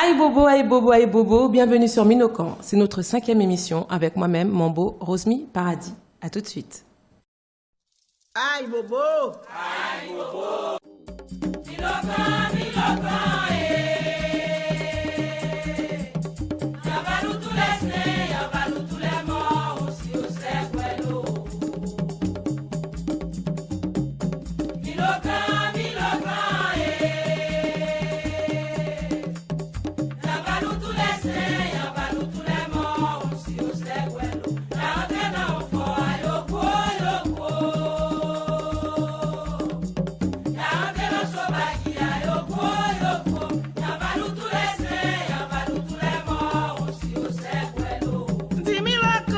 Aïe Bobo, bienvenue sur Minokan. C'est notre 5e émission avec moi-même, Mambo, Rosmi, Paradis. À tout de suite. Aïe Bobo! Aïe Bobo! Minokan, Yavalou tous les snés, yavalou tous les morts, aussi au sequelo. Minokan, yavalou tous les snés, yavalou tous les morts, aussi au sequelo. La antenne en foi, yoko. La antenne en sobakia, yoko. Yavalou tous les snés, yavalou tous les morts, aussi au sequelo. Dis Minokan,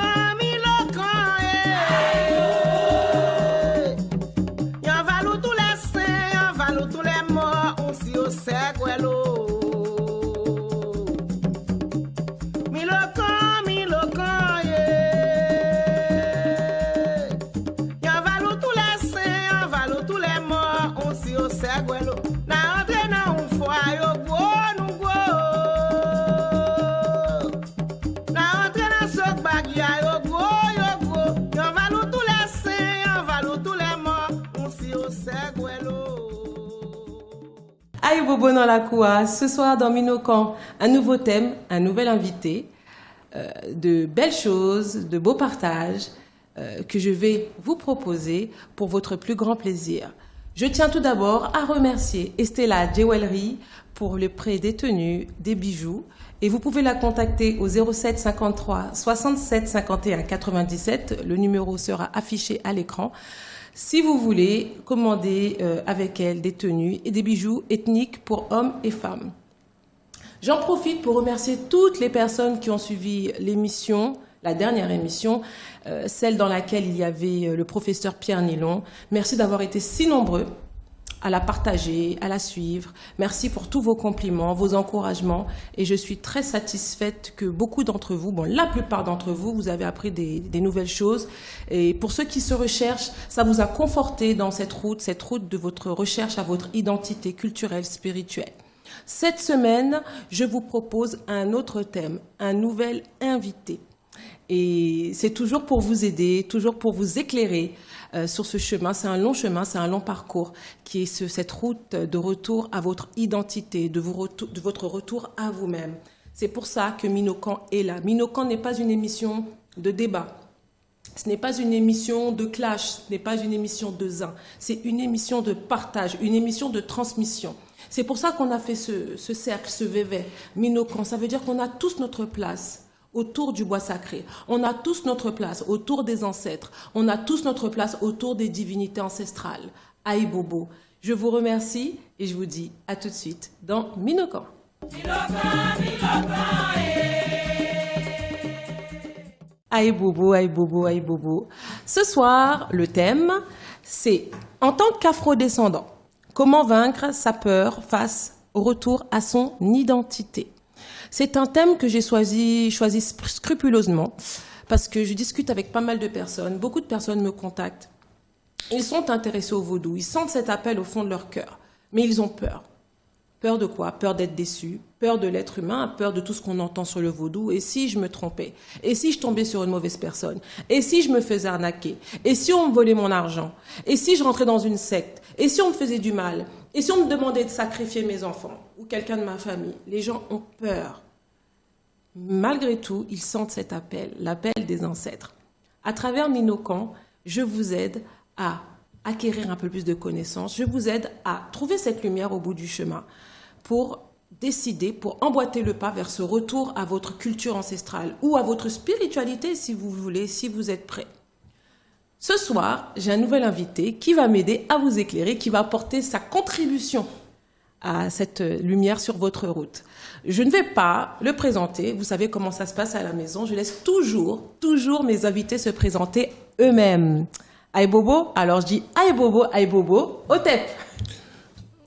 yavalou tous les snés, yavalou tous les morts, aussi au sequelo. Aïe Bobo dans la coua. Ce soir dans Minokan, un nouveau thème, un nouvel invité, de belles choses, de beaux partages que je vais vous proposer pour votre plus grand plaisir. Je tiens tout d'abord à remercier Estella Jewelry pour le prêt des tenues, des bijoux. Et vous pouvez la contacter au 07 53 67 51 97. Le numéro sera affiché à l'écran. Si vous voulez commander avec elle des tenues et des bijoux ethniques pour hommes et femmes. J'en profite pour remercier toutes les personnes qui ont suivi l'émission, la dernière émission, celle dans laquelle il y avait le professeur Pierre Nilon. Merci d'avoir été si nombreux à la partager, à la suivre. Merci pour tous vos compliments, vos encouragements. Et je suis très satisfaite que beaucoup d'entre vous, bon, la plupart d'entre vous, vous avez appris des nouvelles choses. Et pour ceux qui se recherchent, ça vous a conforté dans cette route de votre recherche à votre identité culturelle, spirituelle. Cette semaine, je vous propose un autre thème, un nouvel invité. Et c'est toujours pour vous aider, toujours pour vous éclairer sur ce chemin. C'est un long parcours qui est cette route de retour à votre identité, de votre retour à vous-même. C'est pour ça que Minokan est là. Minokan n'est pas une émission de débat. Ce n'est pas une émission de clash, ce n'est pas une émission de zin. C'est une émission de partage, une émission de transmission. C'est pour ça qu'on a fait ce cercle, ce vévet. Minokan, ça veut dire qu'on a tous notre place autour du bois sacré. On a tous notre place autour des ancêtres. On a tous notre place autour des divinités ancestrales. Aïe Bobo. Je vous remercie et je vous dis à tout de suite dans Minokan. Aïe Bobo. Ce soir, le thème, c'est en tant qu'afro-descendant, comment vaincre sa peur face au retour à son identité. C'est un thème que j'ai choisi scrupuleusement parce que je discute avec pas mal de personnes. Beaucoup de personnes me contactent. Ils sont intéressés au vaudou. Ils sentent cet appel au fond de leur cœur. Mais ils ont peur. Peur de quoi? Peur d'être déçus, peur de l'être humain, peur de tout ce qu'on entend sur le vaudou. Et si je me trompais? Et si je tombais sur une mauvaise personne? Et si je me faisais arnaquer? Et si on me volait mon argent? Et si je rentrais dans une secte? Et si on me faisait du mal? Et si on me demandait de sacrifier mes enfants ou quelqu'un de ma famille? Les gens ont peur. Malgré tout, ils sentent cet appel, l'appel des ancêtres. À travers Minokan, je vous aide à acquérir un peu plus de connaissances. Je vous aide à trouver cette lumière au bout du chemin pour décider, pour emboîter le pas vers ce retour à votre culture ancestrale ou à votre spiritualité si vous voulez, si vous êtes prêts. Ce soir, j'ai un nouvel invité qui va m'aider à vous éclairer, qui va apporter sa contribution à cette lumière sur votre route. Je ne vais pas le présenter, vous savez comment ça se passe à la maison, je laisse toujours mes invités se présenter eux-mêmes. Aïe Bobo, alors je dis Aïe Bobo, Otep.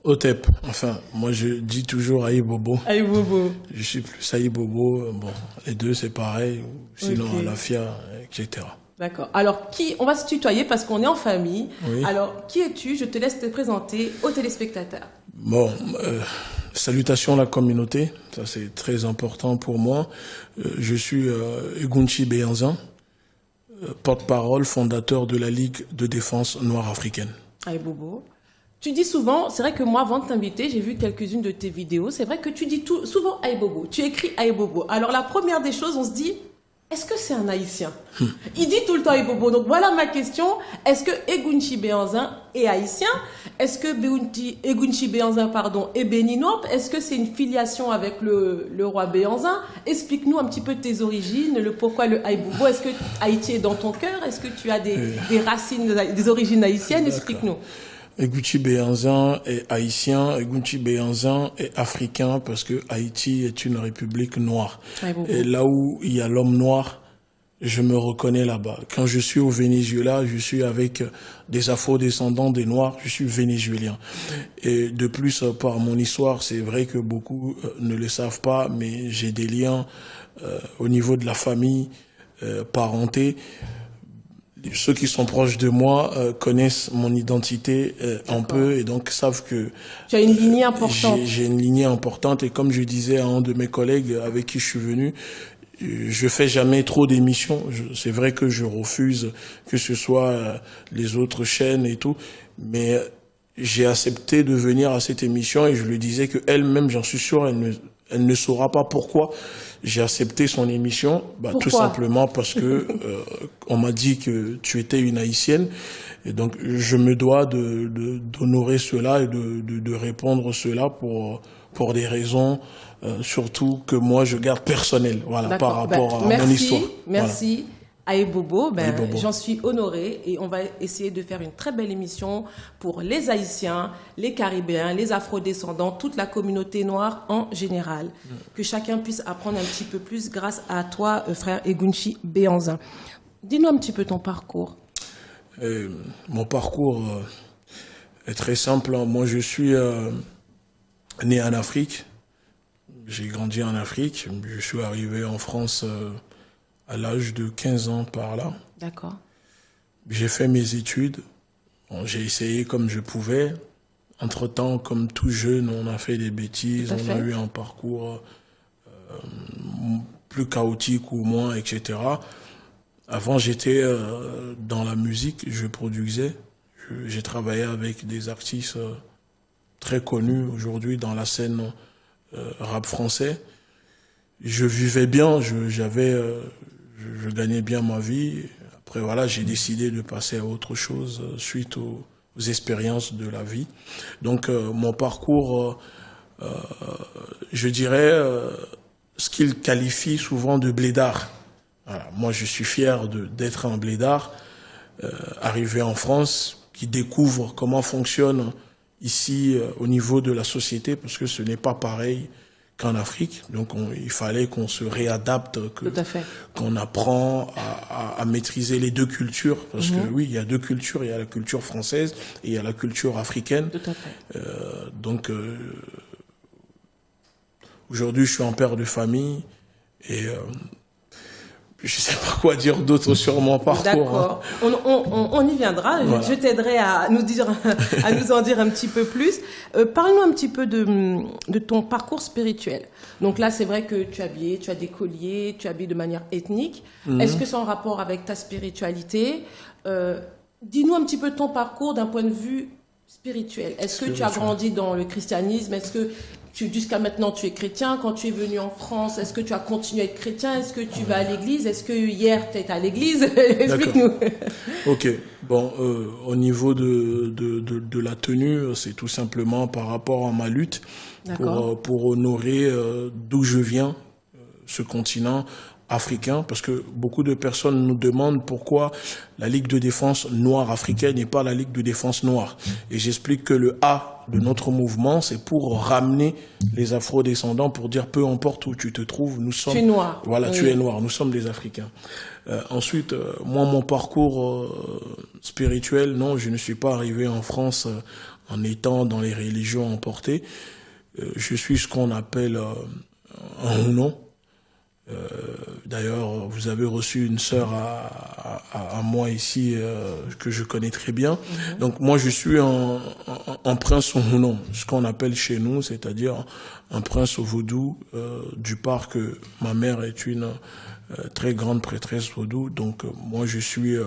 Otep, enfin, moi je dis toujours Aïe Bobo. Aïe Bobo. Je suis plus Aïe Bobo, bon, les deux c'est pareil, sinon Okay. Alafia, etc. D'accord. Alors, on va se tutoyer parce qu'on est en famille. Oui. Alors, qui es-tu? Je te laisse te présenter aux téléspectateurs. Bon, salutations à la communauté, ça c'est très important pour moi. Je suis Egunchi Beyanzin, porte-parole, fondateur de la Ligue de défense noire africaine. Aïe Bobo. Tu dis souvent, c'est vrai que moi, avant de t'inviter, j'ai vu quelques-unes de tes vidéos. C'est vrai que tu dis souvent Aïe Bobo. Tu écris Aïe Bobo. Alors, la première des choses, on se dit, est-ce que c'est un haïtien? Il dit tout le temps Aïe Bobo. Donc, voilà ma question. Est-ce que Egunchi Beyanzin est haïtien? Est-ce que Egunchi Beyanzin, est béninois? Est-ce que c'est une filiation avec le roi Beyanzin? Explique-nous un petit peu tes origines, le pourquoi le Aïe Bobo. Est-ce que Haïti est dans ton cœur? Est-ce que tu as des racines, des origines haïtiennes? Explique-nous. Egunchi Beyanzin est haïtien, Egunchi Beyanzin est africain parce que Haïti est une république noire. Et là où il y a l'homme noir, je me reconnais là-bas. Quand je suis au Venezuela, je suis avec des afro-descendants des noirs, je suis vénézuélien. Et de plus, par mon histoire, c'est vrai que beaucoup ne le savent pas, mais j'ai des liens au niveau de la famille, parenté. Ceux qui sont proches de moi connaissent mon identité un peu et donc savent que tu as une lignée importante. J'ai une lignée importante et comme je disais à un de mes collègues avec qui je suis venu, je fais jamais trop d'émissions. C'est vrai que je refuse que ce soit les autres chaînes et tout, mais j'ai accepté de venir à cette émission et je lui disais que elle-même, j'en suis sûr, elle ne saura pas pourquoi j'ai accepté son émission. Tout simplement parce que on m'a dit que tu étais une haïtienne et donc je me dois d'honorer cela et de répondre cela pour des raisons surtout que moi je garde personnelles, voilà, par rapport à mon histoire. Merci. Voilà. Aïe Bobo, Bobo. J'en suis honorée et on va essayer de faire une très belle émission pour les Haïtiens, les Caribéens, les Afro-descendants, toute la communauté noire en général. Que chacun puisse apprendre un petit peu plus grâce à toi, frère Egunchi Beyanzin. Dis-nous un petit peu ton parcours. Mon parcours est très simple. Moi, je suis né en Afrique. J'ai grandi en Afrique. Je suis arrivé en France à l'âge de 15 ans par là. D'accord. J'ai fait mes études. Bon, j'ai essayé comme je pouvais. Entre-temps, comme tout jeune, on a fait des bêtises. On a eu un parcours plus chaotique ou moins, etc. Avant, j'étais dans la musique. Je produisais. J'ai travaillé avec des artistes très connus aujourd'hui dans la scène rap français. Je vivais bien. Je gagnais bien ma vie. Après, voilà, j'ai décidé de passer à autre chose suite aux expériences de la vie. Donc, mon parcours, je dirais, ce qu'ils qualifient souvent de blédard. Voilà. Moi, je suis fier d'être un blédard, arrivé en France, qui découvre comment fonctionne ici au niveau de la société, parce que ce n'est pas pareil qu'en Afrique. Donc, il fallait qu'on se réadapte, qu'on apprend à maîtriser les deux cultures. Parce que oui, il y a deux cultures. Il y a la culture française et il y a la culture africaine. Tout à fait. Donc, aujourd'hui, je suis un père de famille et je sais pas quoi dire d'autre sur mon parcours. D'accord. Hein. On y viendra. Voilà. Je t'aiderai à nous en dire un petit peu plus. Parle-nous un petit peu de ton parcours spirituel. Donc là, c'est vrai que tu as des colliers, tu habilles de manière ethnique. Est-ce que c'est en rapport avec ta spiritualité? Dis-nous un petit peu ton parcours d'un point de vue spirituel. Est-ce que tu as grandi dans le christianisme? Est-ce que jusqu'à maintenant, tu es chrétien? Quand tu es venu en France, est-ce que tu as continué à être chrétien? Est-ce que tu vas à l'église? Est-ce que hier, tu étais à l'église? Explique-nous. Ok. Bon, au niveau de la tenue, c'est tout simplement par rapport à ma lutte pour honorer d'où je viens, ce continent africain, parce que beaucoup de personnes nous demandent pourquoi la Ligue de défense noire africaine n'est pas la Ligue de défense noire. Et j'explique que le A de notre mouvement, c'est pour ramener les afro-descendants, pour dire peu importe où tu te trouves, nous sommes... Tu es noir. Voilà, oui. Tu es noir, nous sommes des Africains. Ensuite, moi, mon parcours spirituel, non, je ne suis pas arrivé en France en étant dans les religions emportées. Je suis ce qu'on appelle un Hunon. D'ailleurs, vous avez reçu une sœur à moi ici que je connais très bien. Donc moi, je suis un prince Hunon, ce qu'on appelle chez nous, c'est-à-dire un prince au vaudou, du part que ma mère est une très grande prêtresse vaudou. Donc moi, je suis...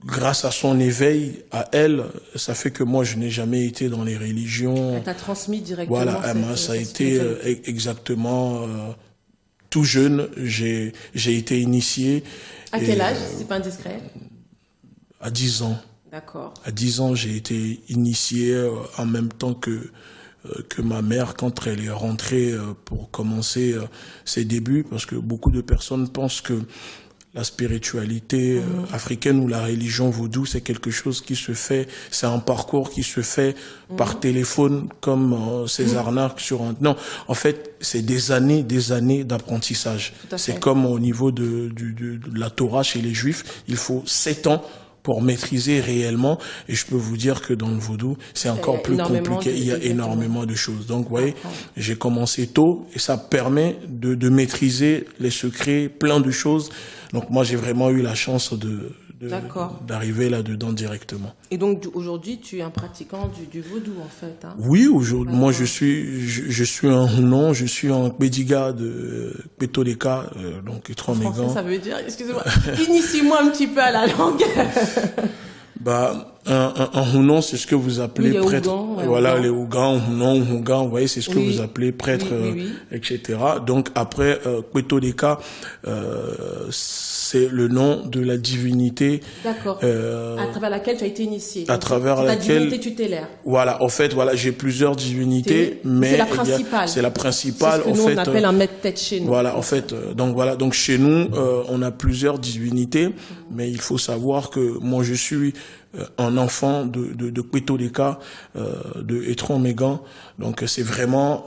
grâce à son éveil, à elle, ça fait que moi, je n'ai jamais été dans les religions. Elle t'a transmis directement. Voilà, ça a été exactement... tout jeune, j'ai été initié. À quel âge, si c'est pas indiscret? À 10 ans. D'accord. À 10 ans, j'ai été initié en même temps que ma mère quand elle est rentrée pour commencer ses débuts, parce que beaucoup de personnes pensent que la spiritualité africaine ou la religion vaudou, c'est quelque chose qui se fait, c'est un parcours qui se fait par téléphone, comme ces arnaques sur un... Non, en fait, c'est des années d'apprentissage. C'est comme au niveau de la Torah chez les Juifs, il faut 7 ans pour maîtriser réellement. Et je peux vous dire que dans le vaudou, c'est encore plus compliqué. Il y a énormément de choses. Donc, vous voyez, j'ai commencé tôt et ça permet de maîtriser les secrets, plein de choses. Donc, moi, j'ai vraiment eu la chance d'arriver là-dedans directement. Et donc, aujourd'hui, tu es un pratiquant du vaudou, en fait. Hein? Oui, aujourd'hui, moi, je suis un Hunon, je suis un Pédiga de Pétoleka, donc Etron-Mégan. En français, ça veut dire, excusez-moi, initie-moi un petit peu à la langue. Un Hunon, c'est ce que vous appelez prêtre. Ougan, voilà, Ougan. les Ougans, Hunon, Ougan, vous voyez, c'est ce que vous appelez prêtre, etc. Donc après, Pétoleka, c'est le nom de la divinité. D'accord. À travers laquelle tu as été initié. À travers laquelle. La divinité tutélaire. Voilà, en fait, voilà, j'ai plusieurs divinités, mais c'est la principale. C'est la principale. C'est ce que nous, on appelle un maître-tête chez nous. Voilà, en fait, donc chez nous, on a plusieurs divinités, mais il faut savoir que moi, je suis un enfant de Pétoleka, de Etron-Mégan. Donc c'est vraiment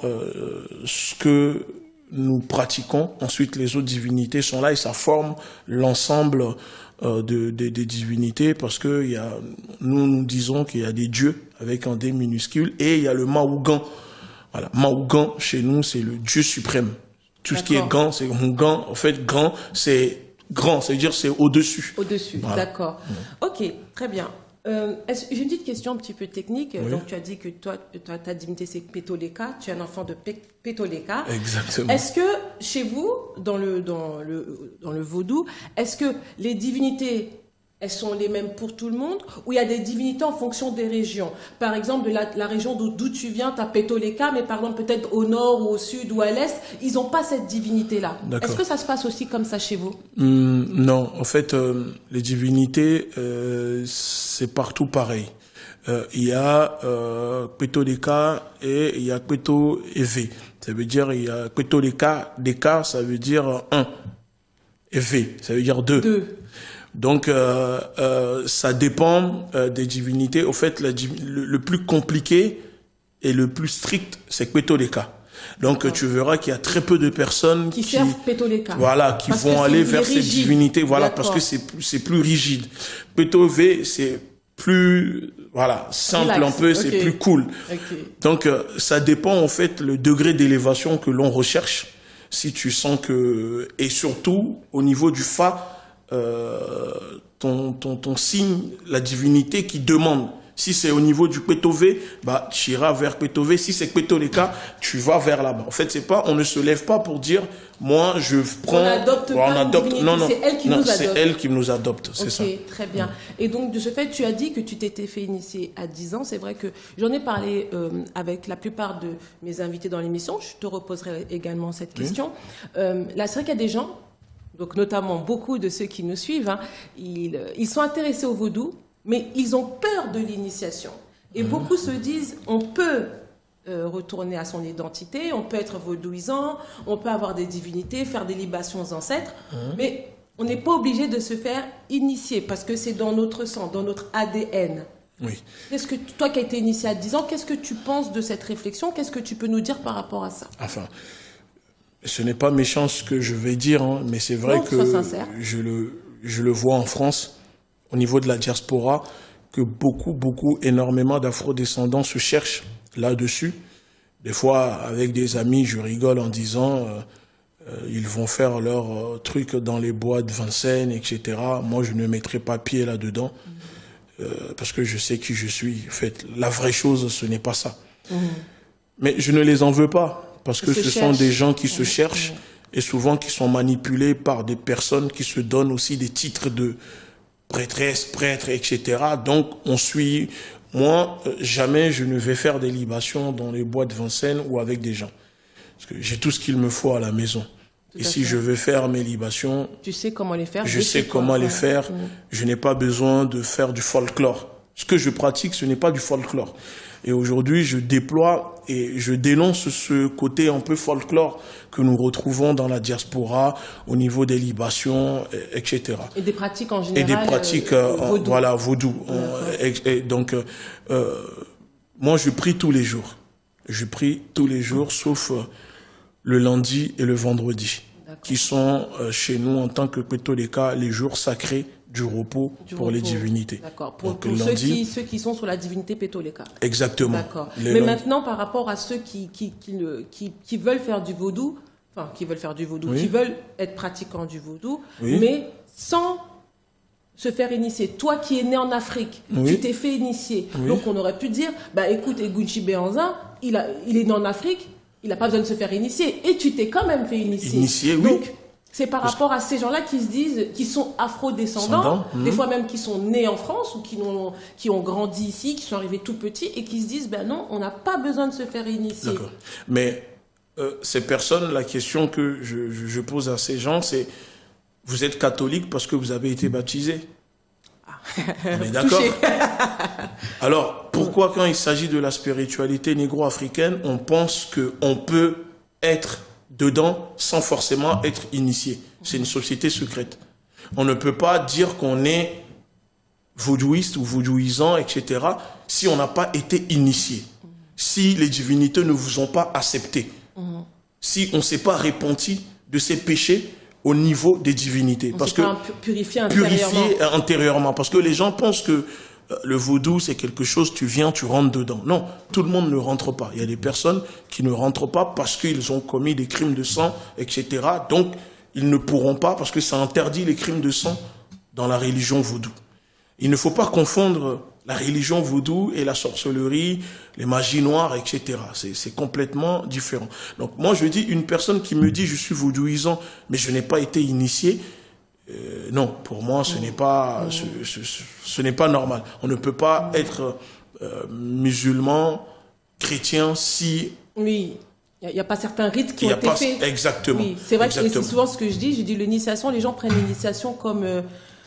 ce que nous pratiquons. Ensuite, les autres divinités sont là et ça forme l'ensemble des divinités, parce que nous disons qu'il y a des dieux avec un D minuscule et il y a le Maougan. Voilà, Maougan chez nous, c'est le dieu suprême. Tout ce qui est Gan, c'est Ougan. En fait, Gan, c'est grand, c'est-à-dire c'est au-dessus. Au-dessus, voilà. D'accord. Ok, très bien. J'ai une petite question un petit peu technique. Oui. Donc, tu as dit que toi, ta divinité, c'est Pétoleka. Tu es un enfant de Pétoleka. Exactement. Est-ce que, chez vous, dans le vaudou, est-ce que les divinités, elles sont les mêmes pour tout le monde, ou il y a des divinités en fonction des régions? Par exemple, de la région d'où tu viens, tu as Pétoleka, mais par exemple, peut-être au nord, ou au sud, ou à l'est, ils n'ont pas cette divinité-là. Est-ce que ça se passe aussi comme ça chez vous? Non, en fait, les divinités, c'est partout pareil. Il y a Pétoleka et il y a Péto Evé. Ça veut dire, il y a Pétoleka, Deka, ça veut dire 1. Evé, ça veut dire 2. Donc, ça dépend des divinités. Au fait, le plus compliqué et le plus strict, c'est Pétoleka. Donc, tu verras qu'il y a très peu de personnes qui servent Pétoleka. Voilà, qui vont aller vers ces divinités. Voilà, parce que c'est plus rigide. Pétové, c'est plus, voilà, simple un peu, c'est plus cool. Donc, ça dépend, en fait, le degré d'élévation que l'on recherche. Si tu sens que, et surtout, au niveau du Fa, ton signe, la divinité qui demande. Si c'est au niveau du Pétové, bah, tu iras vers Pétové. Si c'est Pétoleka, tu vas vers là-bas. En fait, on ne se lève pas pour dire, moi, je prends, on adopte. Non, c'est elle qui nous adopte. C'est elle qui nous adopte, c'est ça. Ok, très bien. Et donc, de ce fait, tu as dit que tu t'étais fait initier à 10 ans. C'est vrai que j'en ai parlé avec la plupart de mes invités dans l'émission. Je te reposerai également cette question. Là, c'est vrai qu'il y a des gens, donc notamment beaucoup de ceux qui nous suivent, hein, ils sont intéressés au vaudou, mais ils ont peur de l'initiation. Et beaucoup se disent, on peut retourner à son identité, on peut être vaudouisant, on peut avoir des divinités, faire des libations aux ancêtres, mais on n'est pas obligé de se faire initier, parce que c'est dans notre sang, dans notre ADN. Oui. Qu'est-ce que toi qui as été initié à 10 ans, qu'est-ce que tu penses de cette réflexion? Qu'est-ce que tu peux nous dire par rapport à ça? Enfin, ce n'est pas méchant ce que je vais dire, hein, mais c'est vrai que je le vois en France, au niveau de la diaspora, que énormément d'afro-descendants se cherchent là-dessus. Des fois, avec des amis, je rigole en disant, Ils vont faire leur truc dans les bois de Vincennes, etc. Moi, je ne mettrai pas pied là-dedans parce que je sais qui je suis. En fait, la vraie chose, ce n'est pas ça. Mais je ne les en veux pas parce que ce sont des gens qui se cherchent et souvent qui sont manipulés par des personnes qui se donnent aussi des titres de prêtresse, prêtre, etc. Donc, on suit... Moi, jamais je ne vais faire des libations dans les bois de Vincennes ou avec des gens. Parce que j'ai tout ce qu'il me faut à la maison. Et si je veux faire mes libations... Tu sais comment les faire. Je sais comment les faire. Je n'ai pas besoin de faire du folklore. Ce que je pratique, ce n'est pas du folklore. Et aujourd'hui, je déploie et je dénonce ce côté un peu folklore que nous retrouvons dans la diaspora, au niveau des libations, etc. Et des pratiques en général. Et des pratiques, vaudou. Voilà, vaudou. Et donc, moi, je prie tous les jours. Je prie tous les jours, sauf le lundi et le vendredi, qui sont chez nous en tant que Petoleka les jours sacrés du repos pour les divinités. D'accord. Pour lundi, ceux qui sont sur la divinité Petoleka. Exactement. D'accord. Mais maintenant, par rapport à ceux qui veulent faire du vaudou, enfin, qui veulent être pratiquants du vaudou, mais sans se faire initier. Toi qui es né en Afrique, tu t'es fait initier. Donc on aurait pu dire, bah écoute, Egunchi Béanzin, il est né en Afrique, il n'a pas besoin de se faire initier. Et tu t'es quand même fait initier. Donc, c'est par rapport à ces gens-là qui se disent, qui sont afro-descendants, des fois même qui sont nés en France ou qui ont grandi ici, qui sont arrivés tout petits et qui se disent, ben non, on n'a pas besoin de se faire initier. D'accord. Mais ces personnes, la question que je pose à ces gens, c'est, vous êtes catholique parce que vous avez été baptisé. On est d'accord. Alors, pourquoi quand il s'agit de la spiritualité négro-africaine, on pense qu'on peut être dedans sans forcément être initié? C'est une société secrète. On ne peut pas dire qu'on est vaudouiste ou vaudouisant, etc., si on n'a pas été initié, si les divinités ne vous ont pas accepté, si on ne s'est pas repenti de ses péchés au niveau des divinités. Parce que purifier antérieurement. Parce que les gens pensent que le vaudou, c'est quelque chose, tu viens, tu rentres dedans. Non, tout le monde ne rentre pas. Il y a des personnes qui ne rentrent pas parce qu'ils ont commis des crimes de sang, etc. Donc, ils ne pourront pas parce que ça interdit les crimes de sang dans la religion vaudou. Il ne faut pas confondre la religion vaudou et la sorcellerie, les magies noires, etc. C'est complètement différent. Donc moi je dis, une personne qui me dit je suis vaudouisant, mais je n'ai pas été initié, non, pour moi ce n'est pas, ce n'est pas normal. On ne peut pas être musulman, chrétien si... Oui. Il n'y a pas certains rites qui ont été faits. Exactement. Oui, c'est vrai que c'est souvent ce que je dis. L'initiation, les gens prennent l'initiation comme...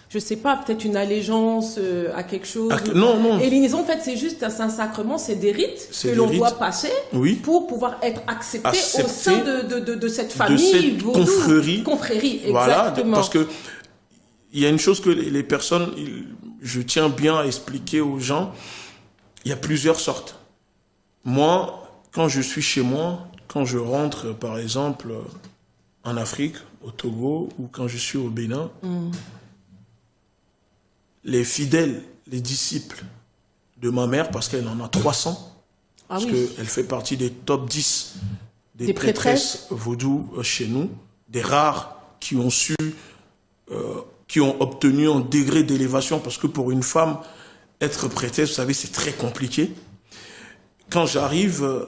je sais pas, peut-être une allégeance à quelque chose. Non. Et l'initiation, en fait, c'est juste un sacrement, c'est des rites que l'on doit passer pour pouvoir être accepté au sein de cette famille, de cette confrérie. Voilà, exactement. parce que il y a une chose que les personnes, je tiens bien à expliquer aux gens, il y a plusieurs sortes. Moi, quand je suis chez moi, quand je rentre, par exemple, en Afrique, au Togo, ou quand je suis au Bénin, les fidèles, les disciples de ma mère, parce qu'elle en a 300, parce qu'elle fait partie des top 10 des prêtresses vaudou chez nous, des rares qui ont su, qui ont obtenu un degré d'élévation, parce que pour une femme, être prêtresse, vous savez, c'est très compliqué. Quand j'arrive,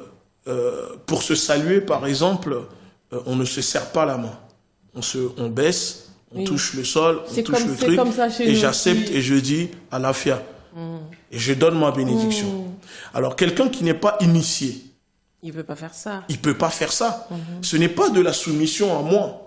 pour se saluer, par exemple, on ne se serre pas la main. On baisse, on touche le sol, on touche le truc, et j'accepte et je dis « Alafia ». Et je donne ma bénédiction. Alors, quelqu'un qui n'est pas initié, il ne peut pas faire ça. Il ne peut pas faire ça. Ce n'est pas de la soumission à moi.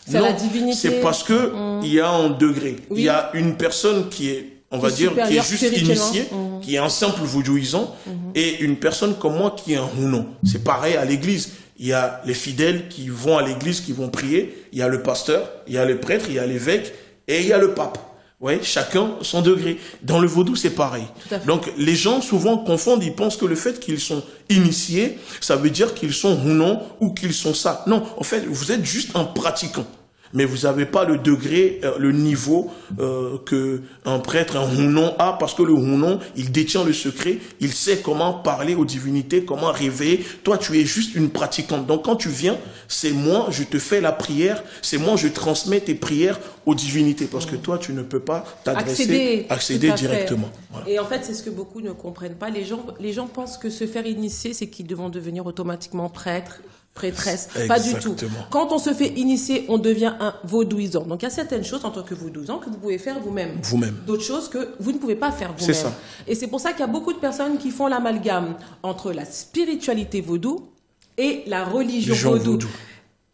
C'est la divinité. C'est parce que il y a un degré. Il y a une personne qui est, on va dire, qui est juste initiée, qui est un simple vaudouisant, et une personne comme moi qui est un Hunon. C'est pareil à l'église. Il y a les fidèles qui vont à l'église, qui vont prier. Il y a le pasteur, il y a le prêtre, il y a l'évêque, et il y a le pape. Ouais, chacun son degré. Dans le vaudou, c'est pareil. Donc, les gens souvent confondent, ils pensent que le fait qu'ils sont initiés, ça veut dire qu'ils sont Hunon ou qu'ils sont ça. Non, en fait, vous êtes juste un pratiquant. mais vous n'avez pas le degré, le niveau que un prêtre, un Hunon a, parce que le Hunon, il détient le secret, il sait comment parler aux divinités, comment réveiller. Toi, tu es juste une pratiquante. Donc, quand tu viens, c'est moi, je te fais la prière, c'est moi, je transmets tes prières aux divinités, parce que toi, tu ne peux pas t'adresser, accéder directement. Voilà. Et en fait, c'est ce que beaucoup ne comprennent pas. Les gens pensent que se faire initier, c'est qu'ils devront devenir automatiquement prêtres, prêtresse. Pas du tout. Quand on se fait initier, on devient un vaudouisant. Donc il y a certaines choses en tant que vaudouisant que vous pouvez faire vous-même. D'autres choses que vous ne pouvez pas faire vous-même. C'est ça. Et c'est pour ça qu'il y a beaucoup de personnes qui font l'amalgame entre la spiritualité vaudou et la religion vaudou.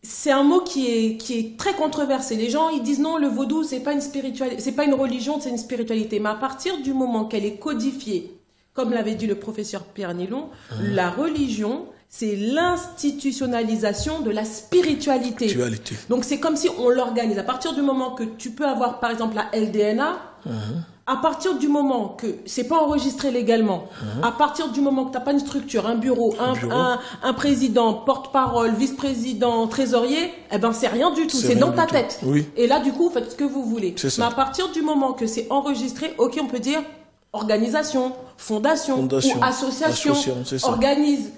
C'est un mot qui est très controversé. Les gens, ils disent non, le vaudou, c'est pas une spiritualité, c'est pas une religion, c'est une spiritualité. Mais à partir du moment qu'elle est codifiée, comme l'avait dit le professeur Pierre Nilon, la religion, c'est l'institutionnalisation de la spiritualité. Donc c'est comme si on l'organise. À partir du moment que tu peux avoir, par exemple, la LDNA, à partir du moment que c'est pas enregistré légalement, à partir du moment que t'as pas une structure, un bureau, un président, porte-parole, vice-président, trésorier, eh ben c'est rien du tout. C'est dans ta tête. Oui. Et là, du coup, faites ce que vous voulez. Mais à partir du moment que c'est enregistré, ok, on peut dire organisation, fondation ou association organise.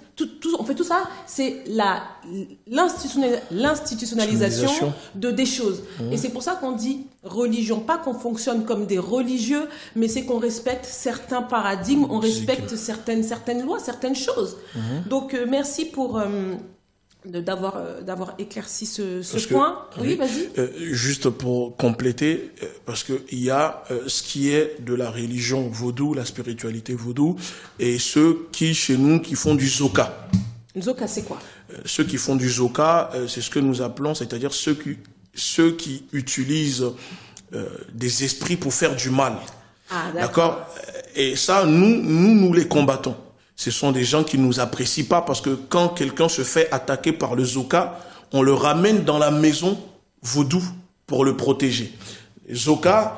On fait tout ça, c'est l'institutionnalisation des choses. Et c'est pour ça qu'on dit religion, pas qu'on fonctionne comme des religieux, mais c'est qu'on respecte certains paradigmes, on respecte certaines lois, certaines choses. Donc merci pour d'avoir éclairci ce point. Oui, vas-y. Juste pour compléter, parce que il y a ce qui est de la religion vaudou, la spiritualité vaudou, et ceux qui, chez nous, qui font du zoka. Zoka, c'est quoi? Ceux qui font du zoka, c'est ce que nous appelons, c'est-à-dire ceux qui utilisent des esprits pour faire du mal. Ah, d'accord. Et ça, nous les combattons. Ce sont des gens qui nous apprécient pas, parce que quand quelqu'un se fait attaquer par le zoka, on le ramène dans la maison vaudou pour le protéger. Zoka,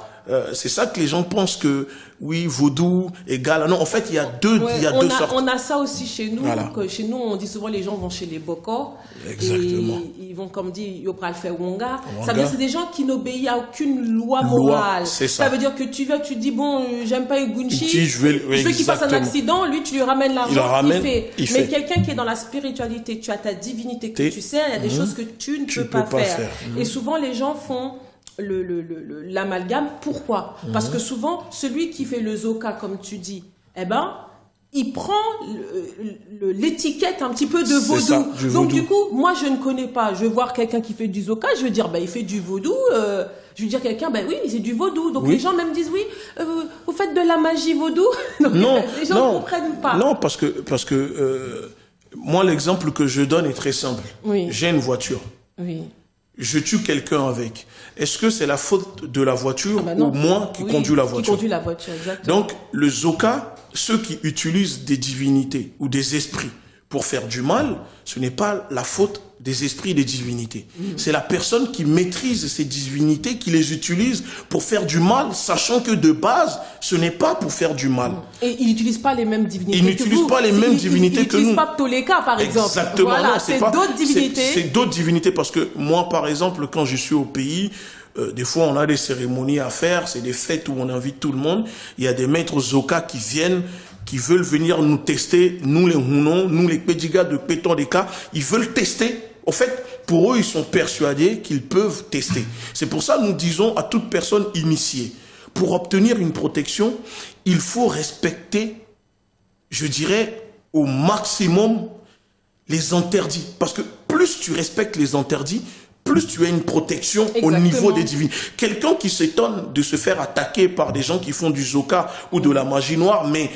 c'est ça que les gens pensent que oui, vaudou égale. Non, en fait, il y a deux sortes. On a ça aussi chez nous. Voilà. Que chez nous, on dit souvent les gens vont chez les bokors. Exactement. Et ils vont, comme dit, Yopral fait Wonga. Ça veut dire que c'est des gens qui n'obéissent à aucune loi morale. Ça veut dire que tu dis, bon, j'aime pas Egunchi. Je veux qu'il fasse un accident. Lui, tu lui ramènes l'argent. Il fait. Mais quelqu'un qui est dans la spiritualité, tu as ta divinité que tu sers, il y a des choses que tu ne peux pas faire. Et souvent, les gens font l'amalgame. Pourquoi? Parce que souvent, celui qui fait le zoka, comme tu dis, il prend l'étiquette un petit peu de vaudou. Donc du coup, moi je ne connais pas. Je vais voir quelqu'un qui fait du zoka, je vais dire il fait du vaudou. Je vais dire quelqu'un oui, c'est du vaudou. Donc les gens même disent oui, vous faites de la magie vaudou. Donc, non, les gens ne comprennent pas. Non, parce que moi l'exemple que je donne est très simple. Oui. J'ai une voiture. Oui. Je tue quelqu'un avec. Est-ce que c'est la faute de la voiture ou moi qui conduis la voiture? Qui conduit la voiture, exactement. Donc, le zoka, ceux qui utilisent des divinités ou des esprits pour faire du mal, ce n'est pas la faute des esprits et des divinités. C'est la personne qui maîtrise ces divinités, qui les utilise pour faire du mal, sachant que de base, ce n'est pas pour faire du mal. Et ils n'utilisent pas les mêmes divinités que vous. Ils n'utilisent pas les mêmes divinités que nous. Ils n'utilisent pas Ptoléka, par exemple. Exactement. Voilà, c'est d'autres divinités. C'est d'autres divinités, parce que moi, par exemple, quand je suis au pays, des fois, on a des cérémonies à faire, c'est des fêtes où on invite tout le monde. Il y a des maîtres zoka qui viennent, qui veulent venir nous tester, nous les Hunon, nous les Pédigas de Pétondeka, ils veulent tester. En fait, pour eux, ils sont persuadés qu'ils peuvent tester. C'est pour ça que nous disons à toute personne initiée, pour obtenir une protection, il faut respecter, je dirais, au maximum les interdits. Parce que plus tu respectes les interdits, plus tu as une protection au niveau des divinités. Quelqu'un qui s'étonne de se faire attaquer par des gens qui font du zoka ou de la magie noire, mais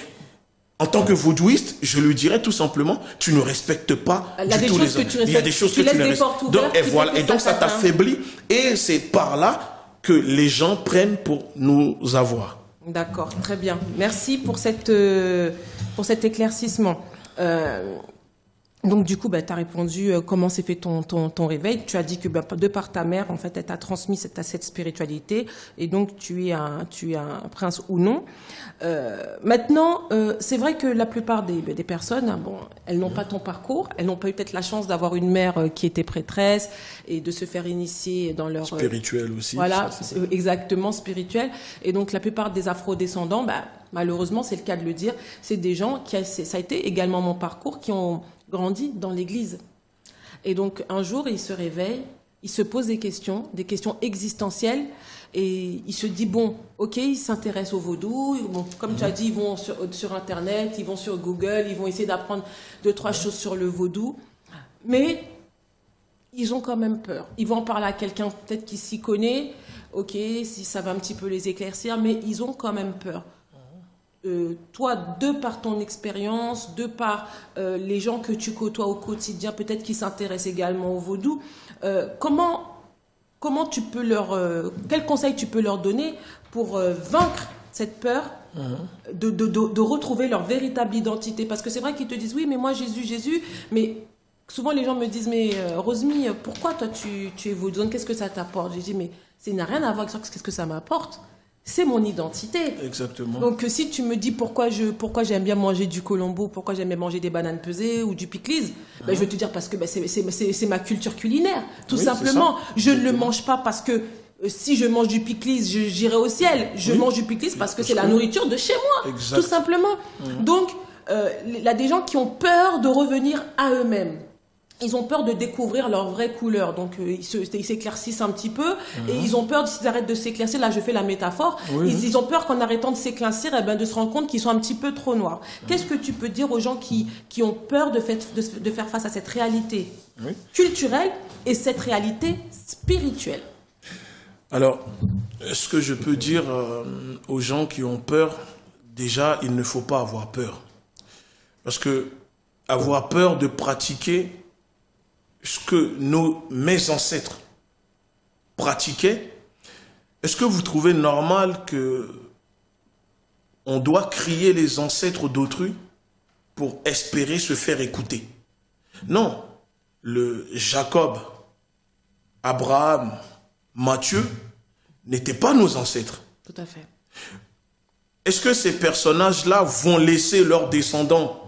en tant que vaudouiste, je lui dirais tout simplement, tu ne respectes pas du tout les autres. Il y a des choses que tu ne respectes pas. Et donc ça t'affaiblit. Et c'est par là que les gens prennent pour nous avoir. D'accord, très bien. Merci pour cet éclaircissement. Donc du coup, tu as répondu comment s'est fait ton réveil. Tu as dit que de par ta mère, en fait, elle t'a transmis cette spiritualité, et donc tu es un prince ou non. Maintenant, c'est vrai que la plupart des personnes, hein, bon, elles n'ont pas ton parcours, elles n'ont pas eu peut-être la chance d'avoir une mère qui était prêtresse et de se faire initier dans leur spirituel aussi. Voilà, exactement spirituel. Et donc la plupart des afro-descendants, malheureusement, c'est le cas de le dire, c'est des gens ça a été également mon parcours, qui ont grandi dans l'église. Et donc, un jour, il se réveille, il se pose des questions existentielles, et il se dit, bon, ok, il s'intéresse au vaudou, bon, comme tu as dit, ils vont sur Internet, ils vont sur Google, ils vont essayer d'apprendre 2-3 choses sur le vaudou, mais ils ont quand même peur. Ils vont en parler à quelqu'un peut-être qui s'y connaît, ok, si ça va un petit peu les éclaircir, mais ils ont quand même peur. Toi, de par ton expérience, de par les gens que tu côtoies au quotidien, peut-être qui s'intéressent également au vaudou, comment tu peux quel conseil tu peux leur donner pour vaincre cette peur de retrouver leur véritable identité? Parce que c'est vrai qu'ils te disent, oui, mais moi, Jésus, mais souvent les gens me disent, mais Rosmy, pourquoi toi tu es vaudou? Qu'est-ce que ça t'apporte? J'ai dit, mais ça n'a rien à voir avec qu'est-ce que ça m'apporte. C'est mon identité. Exactement. Donc, si tu me dis pourquoi j'aime bien manger du colombo, pourquoi j'aime bien manger des bananes pesées ou du pickles, je vais te dire parce que c'est ma culture culinaire, tout simplement. Je ne le mange pas parce que si je mange du pickles, j'irai au ciel. Je mange du pickles parce que c'est la nourriture de chez moi, tout simplement. Donc, il y a des gens qui ont peur de revenir à eux-mêmes. Ils ont peur de découvrir leur vraie couleur, donc ils s'éclaircissent un petit peu, et ils ont peur, s'ils arrêtent de s'éclaircir, là je fais la métaphore, ils ont peur qu'en arrêtant de s'éclaircir, de se rendre compte qu'ils sont un petit peu trop noirs. Qu'est-ce que tu peux dire aux gens qui ont peur de faire face à cette réalité culturelle et cette réalité spirituelle? Alors, ce que je peux dire aux gens qui ont peur, déjà, il ne faut pas avoir peur. Parce que avoir peur de pratiquer ce que mes ancêtres pratiquaient, est-ce que vous trouvez normal que on doit crier les ancêtres d'autrui pour espérer se faire écouter? Non. Le Jacob, Abraham, Matthieu n'étaient pas nos ancêtres. Tout à fait. Est-ce que ces personnages-là vont laisser leurs descendants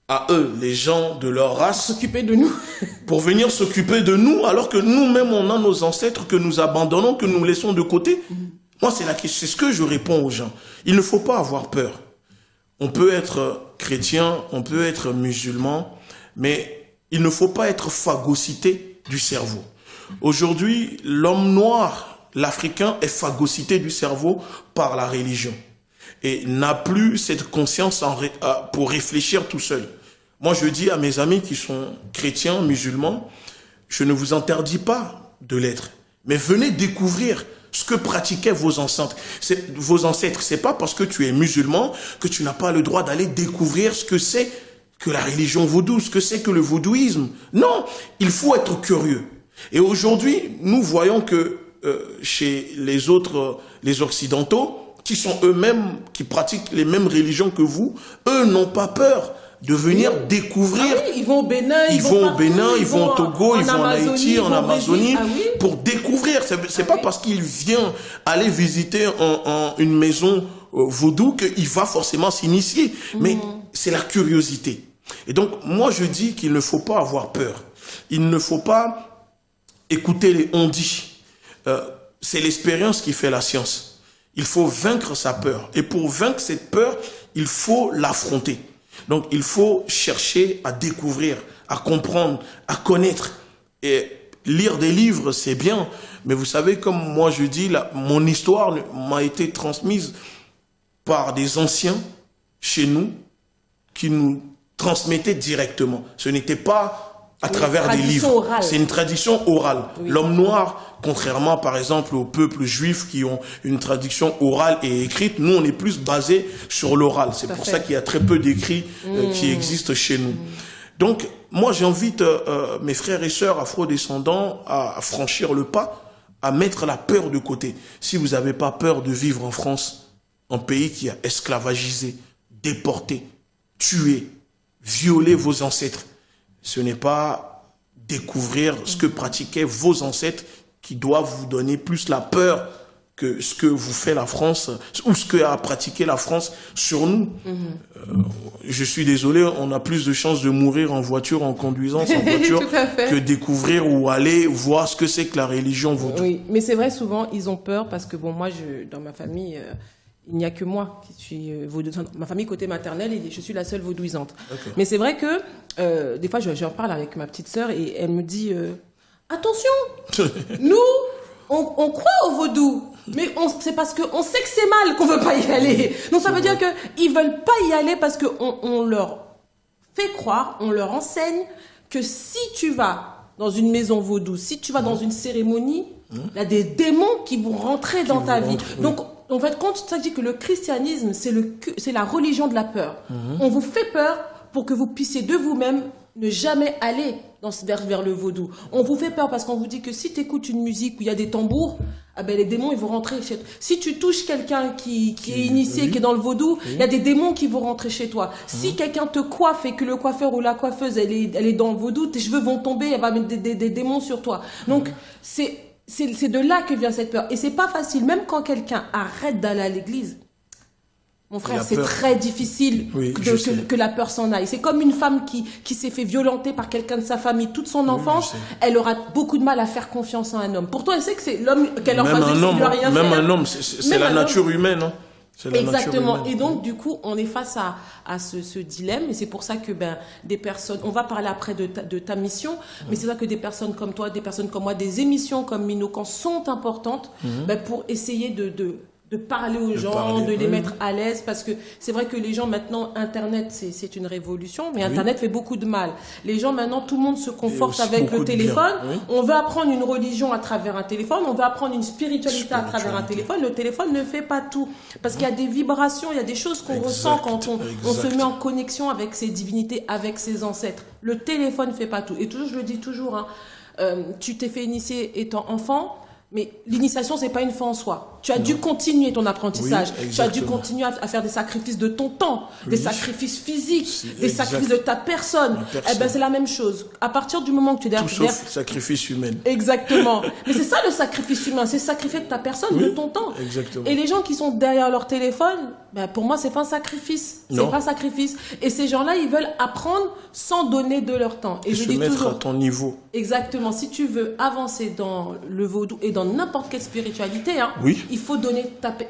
à eux, les gens de leur race, s'occuper de nous, pour venir s'occuper de nous, alors que nous-mêmes, on a nos ancêtres que nous abandonnons, que nous laissons de côté? Moi, c'est ce que je réponds aux gens. Il ne faut pas avoir peur. On peut être chrétien, on peut être musulman, mais il ne faut pas être phagocyté du cerveau. Aujourd'hui, l'homme noir, l'Africain, est phagocyté du cerveau par la religion et n'a plus cette conscience pour réfléchir tout seul. Moi, je dis à mes amis qui sont chrétiens, musulmans, je ne vous interdis pas de l'être, mais venez découvrir ce que pratiquaient vos ancêtres. C'est pas parce que tu es musulman que tu n'as pas le droit d'aller découvrir ce que c'est que la religion vaudou, ce que c'est que le vaudouisme. Non, il faut être curieux. Et aujourd'hui, nous voyons que chez les autres, les occidentaux, qui sont eux-mêmes, qui pratiquent les mêmes religions que vous, eux n'ont pas peur de venir découvrir. Ah oui, ils vont au Bénin, ils vont au Togo, ils vont en Haïti, en Amazonie, pour découvrir. C'est pas parce qu'il vient aller visiter une maison vaudou qu'il va forcément s'initier, mais c'est la curiosité. Et donc, moi, je dis qu'il ne faut pas avoir peur. Il ne faut pas écouter les on-dit. C'est l'expérience qui fait la science. Il faut vaincre sa peur. Et pour vaincre cette peur, il faut l'affronter. Donc, il faut chercher à découvrir, à comprendre, à connaître. Et lire des livres, c'est bien. Mais vous savez, comme moi je dis, mon histoire m'a été transmise par des anciens chez nous qui nous transmettaient directement. Ce n'était pas à travers des livres. C'est une tradition orale. Oui. L'homme noir, contrairement par exemple aux peuples juifs qui ont une tradition orale et écrite, nous on est plus basé sur l'oral. C'est pour ça qu'il y a très peu d'écrits qui existent chez nous. Donc moi j'invite mes frères et sœurs afro-descendants à franchir le pas, à mettre la peur de côté. Si vous n'avez pas peur de vivre en France, un pays qui a esclavagisé, déporté, tué, violé vos ancêtres, Ce n'est pas découvrir ce que pratiquaient vos ancêtres qui doivent vous donner plus la peur que ce que vous fait la France ou ce que a pratiqué la France sur nous. Je suis désolé, on a plus de chances de mourir en voiture, en conduisant en voiture, que découvrir ou aller voir ce que c'est que la religion vaudou. Oui, mais c'est vrai, souvent, ils ont peur parce que, bon, moi, dans ma famille, il n'y a que moi qui suis vaudouisante. Ma famille côté maternelle, je suis la seule vaudouisante. Okay. Mais c'est vrai que, des fois, j'en parle avec ma petite sœur et elle me dit attention, nous, on croit au vaudou. Mais c'est parce qu'on sait que c'est mal qu'on veut pas y aller. Donc ça veut dire qu'ils veulent pas y aller parce qu'on leur fait croire, on leur enseigne que si tu vas dans une maison vaudou, si tu vas dans une cérémonie, il y a des démons qui vont rentrer dans ta vie. Donc en fait, quand ça dit que le christianisme, c'est la religion de la peur. On vous fait peur pour que vous puissiez de vous-même ne jamais aller vers le vaudou. On vous fait peur parce qu'on vous dit que si tu écoutes une musique où il y a des tambours, ah ben les démons ils vont rentrer chez toi. Si tu touches quelqu'un qui est initié, qui est dans le vaudou, il y a des démons qui vont rentrer chez toi. Si quelqu'un te coiffe et que le coiffeur ou la coiffeuse elle est dans le vaudou, tes cheveux vont tomber, elle va mettre des démons sur toi. Donc c'est de là que vient cette peur. Et c'est pas facile, même quand quelqu'un arrête d'aller à l'église. Mon frère, c'est très difficile que la peur s'en aille. C'est comme une femme qui s'est fait violenter par quelqu'un de sa famille toute son enfance. Elle aura beaucoup de mal à faire confiance en un homme. Pourtant, elle sait que c'est l'homme qu'elle en face de lui doit rien faire. Même un homme, c'est la nature humaine. Hein. Exactement. Et donc, du coup, on est face à ce dilemme. Et c'est pour ça que des personnes... On va parler après de ta mission. Mais c'est ça que des personnes comme toi, des personnes comme moi, des émissions comme Minokan sont importantes pour essayer de parler aux gens, de les mettre à l'aise, parce que c'est vrai que les gens maintenant, Internet, c'est une révolution, mais Internet fait beaucoup de mal. Les gens maintenant, tout le monde se conforte avec le téléphone. On veut apprendre une religion à travers un téléphone, on veut apprendre une spiritualité à travers un téléphone. Le téléphone ne fait pas tout, parce qu'il y a des vibrations, il y a des choses qu'on ressent quand on se met en connexion avec ses divinités, avec ses ancêtres. Le téléphone ne fait pas tout. Et toujours, je le dis toujours, tu t'es fait initier étant enfant, mais l'initiation, c'est pas une fin en soi. Tu as dû continuer ton apprentissage. Tu as dû continuer à faire des sacrifices de ton temps, des sacrifices physiques, des sacrifices de ta personne. Eh ben, c'est la même chose. À partir du moment que tu es derrière... Tout sauf sacrifice humain. Exactement. Mais c'est ça le sacrifice humain, c'est sacrifier de ta personne, de ton temps. Exactement. Et les gens qui sont derrière leur téléphone, pour moi, c'est pas un sacrifice. C'est pas un sacrifice. Et ces gens-là, ils veulent apprendre sans donner de leur temps. Et je se dis mettre toujours, à ton niveau. Exactement. Si tu veux avancer dans le vaudou et dans n'importe quelle spiritualité, il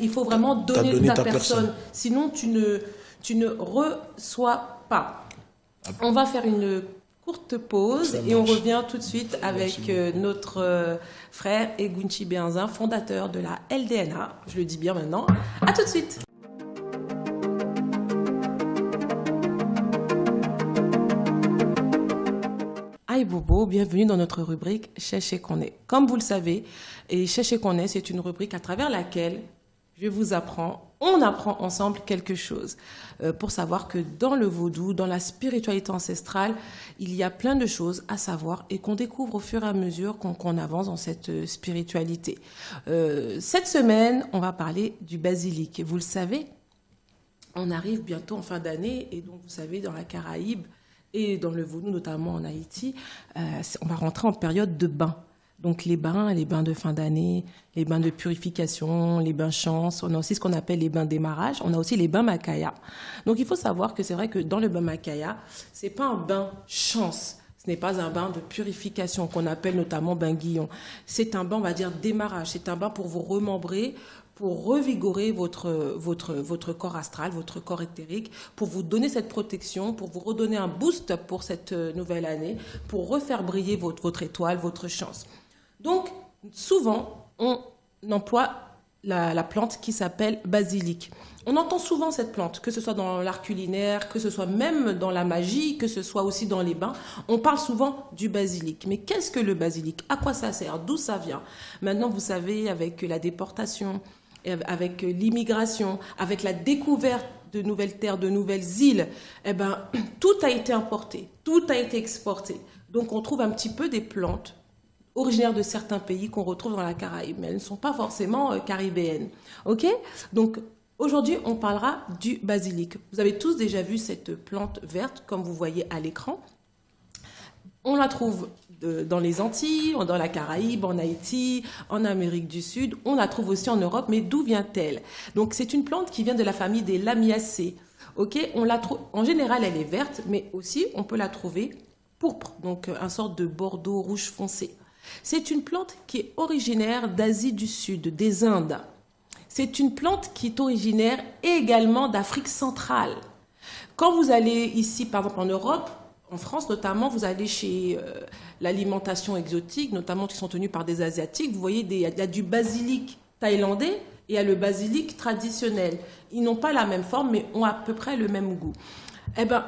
faut vraiment donner ta personne. Sinon, tu ne reçois pas. On va faire une courte pause et on revient tout de suite avec notre frère Egunchi Benzin, fondateur de la LDNA. Je le dis bien maintenant. À tout de suite. Aïe Bobo, bienvenue dans notre rubrique Cherchez qu'on est. Comme vous le savez, et Cherchez qu'on est, c'est une rubrique à travers laquelle on apprend ensemble quelque chose pour savoir que dans le vaudou, dans la spiritualité ancestrale, il y a plein de choses à savoir et qu'on découvre au fur et à mesure qu'on avance dans cette spiritualité. Cette semaine, on va parler du basilic. Vous le savez, on arrive bientôt en fin d'année et donc vous savez, dans la Caraïbe, et dans le vaudou, notamment en Haïti, on va rentrer en période de bain. Donc les bains de fin d'année, les bains de purification, les bains chance, on a aussi ce qu'on appelle les bains démarrage, on a aussi les bains Makaya. Donc il faut savoir que c'est vrai que dans le bain Makaya, c'est pas un bain chance. Ce n'est pas un bain de purification qu'on appelle notamment bain Guillon. C'est un bain, on va dire, démarrage. C'est un bain pour vous remembrer, pour revigorer votre corps astral, votre corps éthérique, pour vous donner cette protection, pour vous redonner un boost pour cette nouvelle année, pour refaire briller votre étoile, votre chance. Donc, souvent, on emploie la plante qui s'appelle basilic. On entend souvent cette plante, que ce soit dans l'art culinaire, que ce soit même dans la magie, que ce soit aussi dans les bains. On parle souvent du basilic. Mais qu'est-ce que le basilic? À quoi ça sert? D'où ça vient? Maintenant, vous savez, avec la déportation, avec l'immigration, avec la découverte de nouvelles terres, de nouvelles îles, tout a été importé, tout a été exporté. Donc, on trouve un petit peu des plantes originaires de certains pays qu'on retrouve dans la Caraïbe, mais elles ne sont pas forcément caribéennes. Ok? Donc, aujourd'hui, on parlera du basilic. Vous avez tous déjà vu cette plante verte, comme vous voyez à l'écran. On la trouve dans les Antilles, dans la Caraïbe, en Haïti, en Amérique du Sud. On la trouve aussi en Europe, mais d'où vient-elle? Donc, c'est une plante qui vient de la famille des Lamiacées. Ok, on la trouve, en général, elle est verte, mais aussi, on peut la trouver pourpre, donc un sorte de bordeaux rouge foncé. C'est une plante qui est originaire d'Asie du Sud, des Indes. C'est une plante qui est originaire également d'Afrique centrale. Quand vous allez ici, par exemple en Europe, en France notamment, vous allez chez l'alimentation exotique, notamment qui sont tenues par des Asiatiques, vous voyez, il y a du basilic thaïlandais et il y a le basilic traditionnel. Ils n'ont pas la même forme, mais ont à peu près le même goût. Eh bien,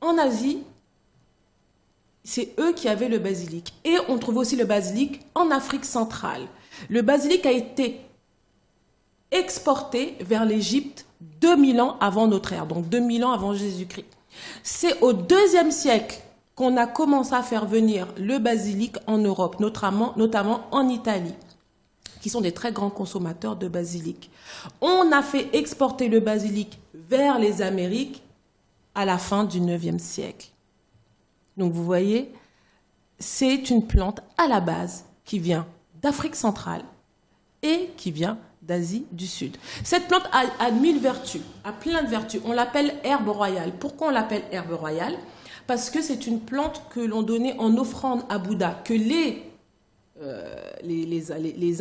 en Asie, c'est eux qui avaient le basilic. Et on trouve aussi le basilic en Afrique centrale. Le basilic a été exporté vers l'Égypte 2000 ans avant notre ère, donc 2000 ans avant Jésus-Christ. C'est au IIe siècle qu'on a commencé à faire venir le basilic en Europe, notamment en Italie, qui sont des très grands consommateurs de basilic. On a fait exporter le basilic vers les Amériques à la fin du IXe siècle. Donc vous voyez, c'est une plante à la base qui vient d'Afrique centrale et qui vient d'Asie du Sud. Cette plante a 1000 vertus, a plein de vertus. On l'appelle herbe royale. Pourquoi on l'appelle herbe royale? Parce que c'est une plante que l'on donnait en offrande à Bouddha, que les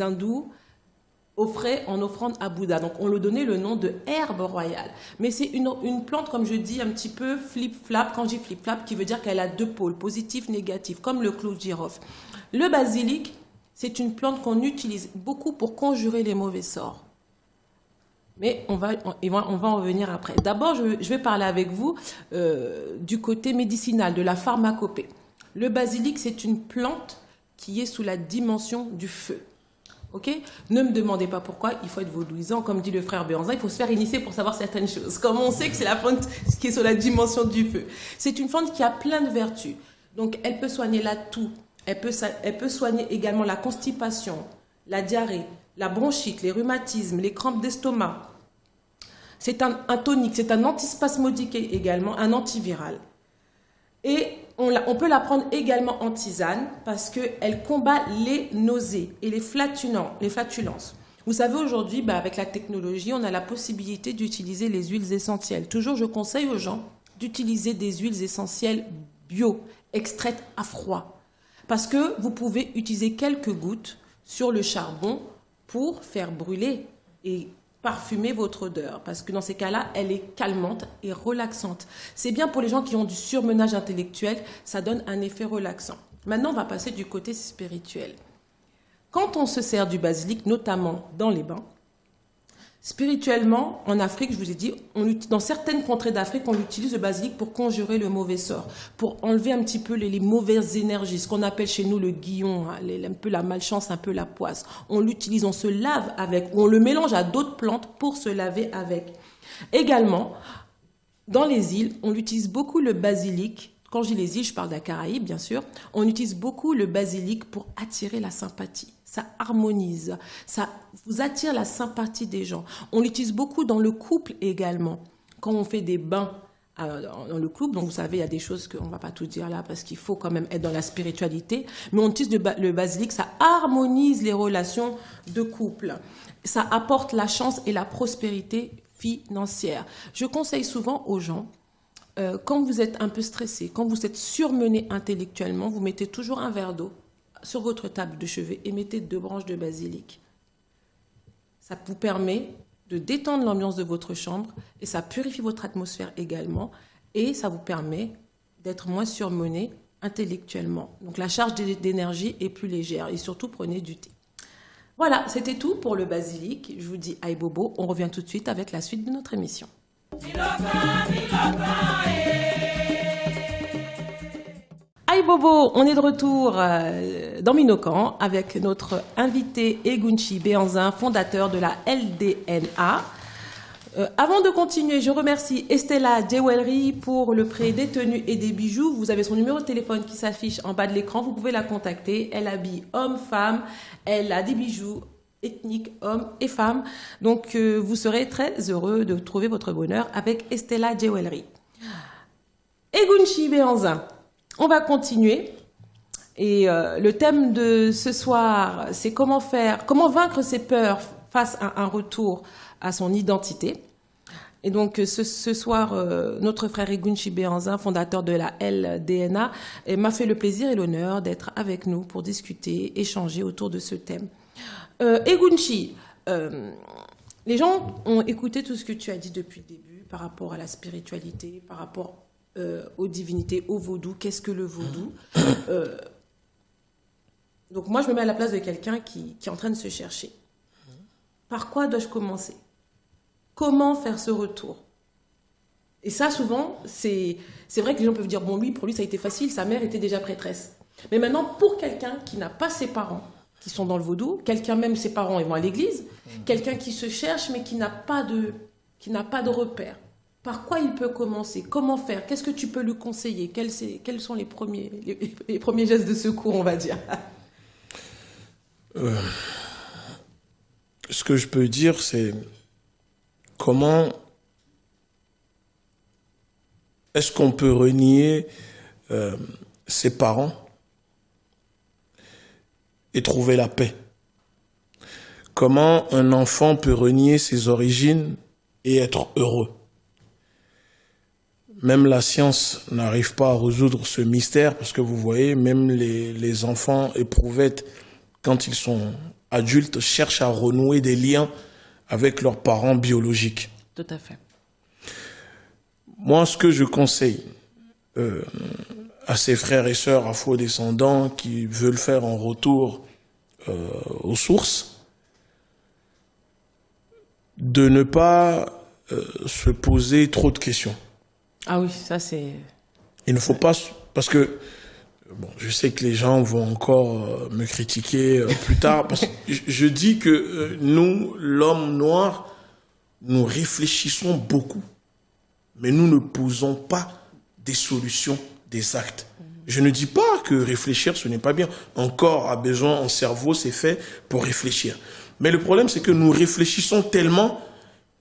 hindous offraient en offrande à Bouddha. Donc on lui donnait le nom de herbe royale. Mais c'est une plante, comme je dis, un petit peu flip-flap. Quand je dis flip-flap, qui veut dire qu'elle a deux pôles, positif, négatif, comme le clou de girofle. Le basilic, c'est une plante qu'on utilise beaucoup pour conjurer les mauvais sorts. Mais on va en revenir après. D'abord, je vais parler avec vous du côté médicinal, de la pharmacopée. Le basilic, c'est une plante qui est sous la dimension du feu. Ok? Ne me demandez pas pourquoi, il faut être vaudouisant. Comme dit le frère Béanzin, il faut se faire initier pour savoir certaines choses. Comme on sait que c'est la plante qui est sous la dimension du feu. C'est une plante qui a plein de vertus. Donc, elle peut soigner la toux. Elle peut soigner également la constipation, la diarrhée, la bronchite, les rhumatismes, les crampes d'estomac. C'est un tonique, c'est un antispasmodique également, un antiviral. Et on peut la prendre également en tisane parce qu'elle combat les nausées et les flatulences. Vous savez, aujourd'hui, avec la technologie, on a la possibilité d'utiliser les huiles essentielles. Toujours, je conseille aux gens d'utiliser des huiles essentielles bio, extraites à froid. Parce que vous pouvez utiliser quelques gouttes sur le charbon pour faire brûler et parfumer votre odeur. Parce que dans ces cas-là, elle est calmante et relaxante. C'est bien pour les gens qui ont du surmenage intellectuel, ça donne un effet relaxant. Maintenant, on va passer du côté spirituel. Quand on se sert du basilic, notamment dans les bains, spirituellement, en Afrique, je vous ai dit, dans certaines contrées d'Afrique, on utilise le basilic pour conjurer le mauvais sort, pour enlever un petit peu les mauvaises énergies, ce qu'on appelle chez nous le guillon, un peu la malchance, un peu la poisse. On l'utilise, on se lave avec, ou on le mélange à d'autres plantes pour se laver avec. Également, dans les îles, on utilise beaucoup le basilic. Quand je dis les îles, je parle de la Caraïbe, bien sûr. On utilise beaucoup le basilic pour attirer la sympathie. Ça harmonise, ça vous attire la sympathie des gens. On l'utilise beaucoup dans le couple également. Quand on fait des bains dans le couple, donc vous savez, il y a des choses qu'on ne va pas tout dire là parce qu'il faut quand même être dans la spiritualité. Mais on utilise le basilic, ça harmonise les relations de couple. Ça apporte la chance et la prospérité financière. Je conseille souvent aux gens, quand vous êtes un peu stressé, quand vous êtes surmené intellectuellement, vous mettez toujours un verre d'eau sur votre table de chevet et mettez 2 branches de basilic. Ça vous permet de détendre l'ambiance de votre chambre et ça purifie votre atmosphère également et ça vous permet d'être moins surmené intellectuellement. Donc la charge d'énergie est plus légère et surtout prenez du thé. Voilà, c'était tout pour le basilic. Je vous dis aïe bobo, on revient tout de suite avec la suite de notre émission. Aïe Bobo, on est de retour dans Minokan avec notre invité Egunchi Béanzin, fondateur de la LDNA. Avant de continuer, je remercie Estella Jewelry pour le prêt des tenues et des bijoux. Vous avez son numéro de téléphone qui s'affiche en bas de l'écran, vous pouvez la contacter. Elle habille hommes, femmes, elle a des bijoux ethniques, hommes et femmes. Donc vous serez très heureux de trouver votre bonheur avec Estella Jewelry. Egunchi Béanzin. On va continuer. Et le thème de ce soir, c'est comment vaincre ses peurs face à un retour à son identité. Et donc ce soir, notre frère Egunchi Béanzin, fondateur de la LDNA, m'a fait le plaisir et l'honneur d'être avec nous pour discuter, échanger autour de ce thème. Egunchi, les gens ont écouté tout ce que tu as dit depuis le début par rapport à la spiritualité, par rapport aux divinités, au vaudou. Qu'est-ce que le vaudou? Donc moi, je me mets à la place de quelqu'un qui est en train de se chercher. Par quoi dois-je commencer? Comment faire ce retour? Et ça, souvent, c'est vrai que les gens peuvent dire, bon, lui, pour lui, ça a été facile, sa mère était déjà prêtresse. Mais maintenant, pour quelqu'un qui n'a pas ses parents qui sont dans le vaudou, quelqu'un, même ses parents, ils vont à l'église, quelqu'un qui se cherche, mais qui n'a pas de repère, par quoi il peut commencer? Comment faire? Qu'est-ce que tu peux lui conseiller? Quels sont les premiers gestes de secours, on va dire? Ce que je peux dire, c'est comment est-ce qu'on peut renier ses parents et trouver la paix? Comment un enfant peut renier ses origines et être heureux? Même la science n'arrive pas à résoudre ce mystère parce que vous voyez, même les enfants éprouvettes, quand ils sont adultes, cherchent à renouer des liens avec leurs parents biologiques. Tout à fait. Moi, ce que je conseille à ces frères et sœurs afro-descendants qui veulent faire un retour aux sources, de ne pas se poser trop de questions. Ah oui, ça c'est... Il ne faut pas... Parce que, bon, je sais que les gens vont encore me critiquer plus tard, parce que je dis que nous, l'homme noir, nous réfléchissons beaucoup, mais nous ne posons pas des solutions, des actes. Je ne dis pas que réfléchir, ce n'est pas bien. Un corps a besoin, un cerveau, c'est fait pour réfléchir. Mais le problème, c'est que nous réfléchissons tellement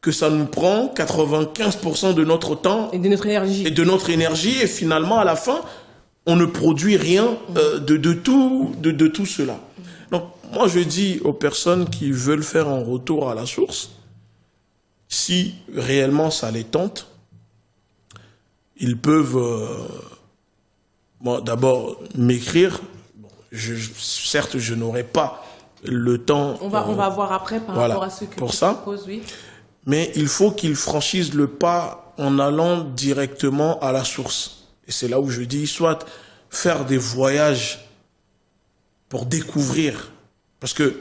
que ça nous prend 95% de notre temps et de notre énergie. Et de notre énergie, et finalement, à la fin, on ne produit rien de tout cela. Donc, moi, je dis aux personnes qui veulent faire un retour à la source, si réellement ça les tente, ils peuvent d'abord m'écrire. Certes, je n'aurai pas le temps. On va voir après par rapport à ce que tu proposes, oui. Mais il faut qu'ils franchissent le pas en allant directement à la source. Et c'est là où je dis, soit faire des voyages pour découvrir. Parce que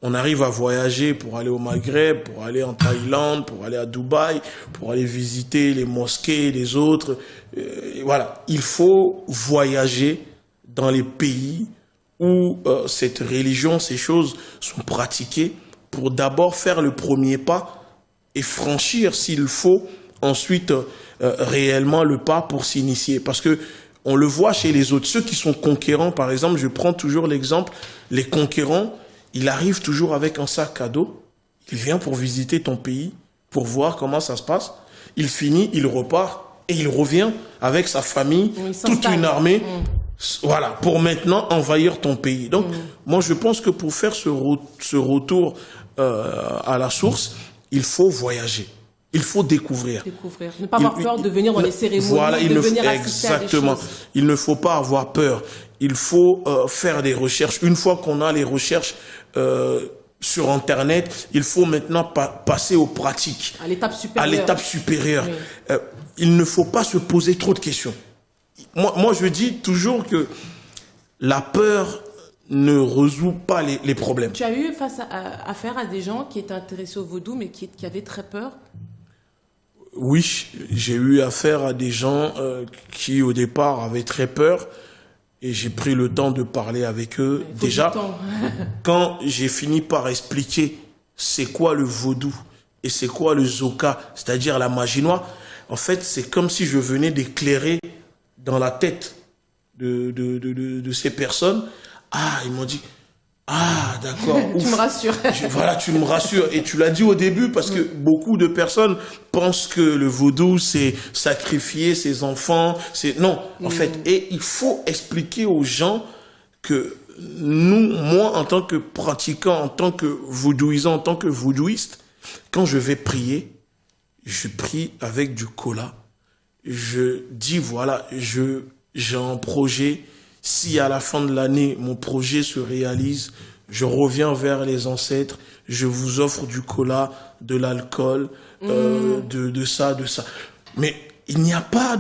on arrive à voyager pour aller au Maghreb, pour aller en Thaïlande, pour aller à Dubaï, pour aller visiter les mosquées des autres. Voilà, il faut voyager dans les pays où cette religion, ces choses sont pratiquées, pour d'abord faire le premier pas et franchir, s'il faut, ensuite réellement le pas pour s'initier. Parce que on le voit chez les autres. Ceux qui sont conquérants, par exemple, je prends toujours l'exemple, les conquérants, il arrive toujours avec un sac à dos. Il vient pour visiter ton pays, pour voir comment ça se passe. Il finit, il repart et il revient avec sa famille, toute une armée, voilà, pour maintenant envahir ton pays. Donc, moi, je pense que pour faire ce retour à la source, il faut voyager. Il faut découvrir. Ne pas avoir peur de venir dans les cérémonies, voilà, de venir assister à des choses. Il ne faut pas avoir peur. Il faut faire des recherches. Une fois qu'on a les recherches sur Internet, il faut maintenant passer aux pratiques. À l'étape supérieure. À l'étape supérieure. Oui. Il ne faut pas se poser trop de questions. Moi, je dis toujours que la peur ne résout pas les problèmes. Tu as eu affaire à des gens qui étaient intéressés au vaudou, mais qui avaient très peur? Oui, j'ai eu affaire à des gens qui, au départ, avaient très peur. Et j'ai pris le temps de parler avec eux. Déjà, quand j'ai fini par expliquer c'est quoi le vaudou et c'est quoi le zoka, c'est-à-dire la magie noire, en fait, c'est comme si je venais d'éclairer dans la tête de ces personnes. Ah, ils m'ont dit, ah, d'accord. Tu me rassures. Voilà, tu me rassures. Et tu l'as dit au début parce que beaucoup de personnes pensent que le vaudou, c'est sacrifier ses enfants. Non, en fait. Et il faut expliquer aux gens que moi, en tant que pratiquant, en tant que vaudouisant, en tant que vaudouiste, quand je vais prier, je prie avec du cola. Je dis, voilà, j'ai un projet. Si à la fin de l'année, mon projet se réalise, je reviens vers les ancêtres, je vous offre du cola, de l'alcool, de ça. Mais il n'y a pas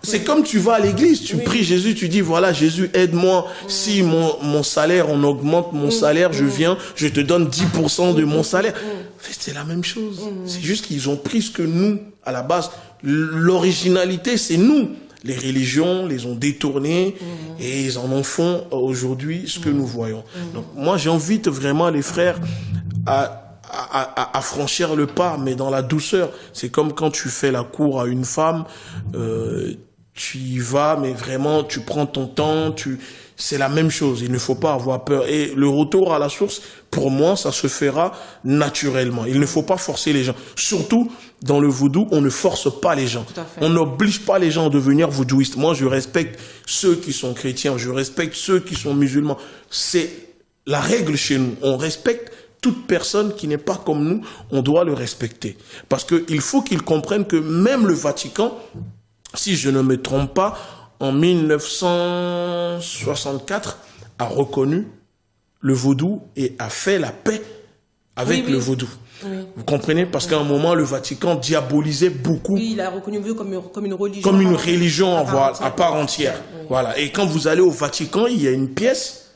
c'est comme tu vas à l'église, tu pries Jésus, tu dis, voilà, Jésus, aide-moi. Si mon salaire, on augmente mon salaire, je viens, je te donne 10% de mon salaire. En fait, c'est la même chose. C'est juste qu'ils ont pris ce que nous, à la base, l'originalité, c'est nous. Les religions les ont détournés et ils en font aujourd'hui ce que nous voyons. Donc, moi, j'invite vraiment les frères à franchir le pas, mais dans la douceur. C'est comme quand tu fais la cour à une femme, tu y vas, mais vraiment, tu prends ton temps, c'est la même chose. Il ne faut pas avoir peur. Et le retour à la source, pour moi, ça se fera naturellement. Il ne faut pas forcer les gens. Surtout, dans le vaudou, on ne force pas les gens. On n'oblige pas les gens à devenir vaudouistes. Moi, je respecte ceux qui sont chrétiens. Je respecte ceux qui sont musulmans. C'est la règle chez nous. On respecte toute personne qui n'est pas comme nous. On doit le respecter. Parce qu'il faut qu'ils comprennent que même le Vatican, si je ne me trompe pas, en 1964, a reconnu le vaudou et a fait la paix avec le vaudou. Oui. Vous comprenez? Parce qu'à un moment, le Vatican diabolisait beaucoup. Oui, il a reconnu le vaudou comme une religion. Comme une religion à part entière. Oui. Voilà. Et quand vous allez au Vatican, il y a une pièce,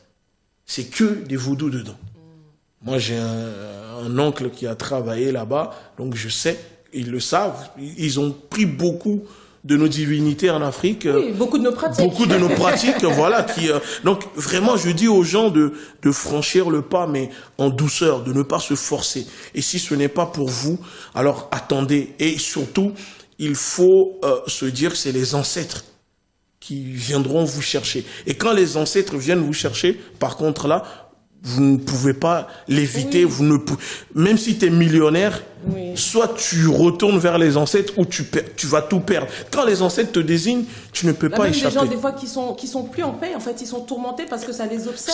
c'est que des vaudous dedans. Moi, j'ai un oncle qui a travaillé là-bas, donc je sais, ils le savent. Ils ont pris beaucoup de nos divinités en Afrique. Oui, beaucoup de nos pratiques. Beaucoup de nos pratiques, voilà. Donc, vraiment, je dis aux gens de franchir le pas, mais en douceur, de ne pas se forcer. Et si ce n'est pas pour vous, alors attendez. Et surtout, il faut se dire que c'est les ancêtres qui viendront vous chercher. Et quand les ancêtres viennent vous chercher, par contre là, vous ne pouvez pas l'éviter, même si tu es millionnaire, soit tu retournes vers les ancêtres ou tu vas tout perdre. Quand les ancêtres te désignent, tu ne peux pas échapper. Il y a des gens des fois qui sont plus en paix, en fait, ils sont tourmentés parce que ça les obsède.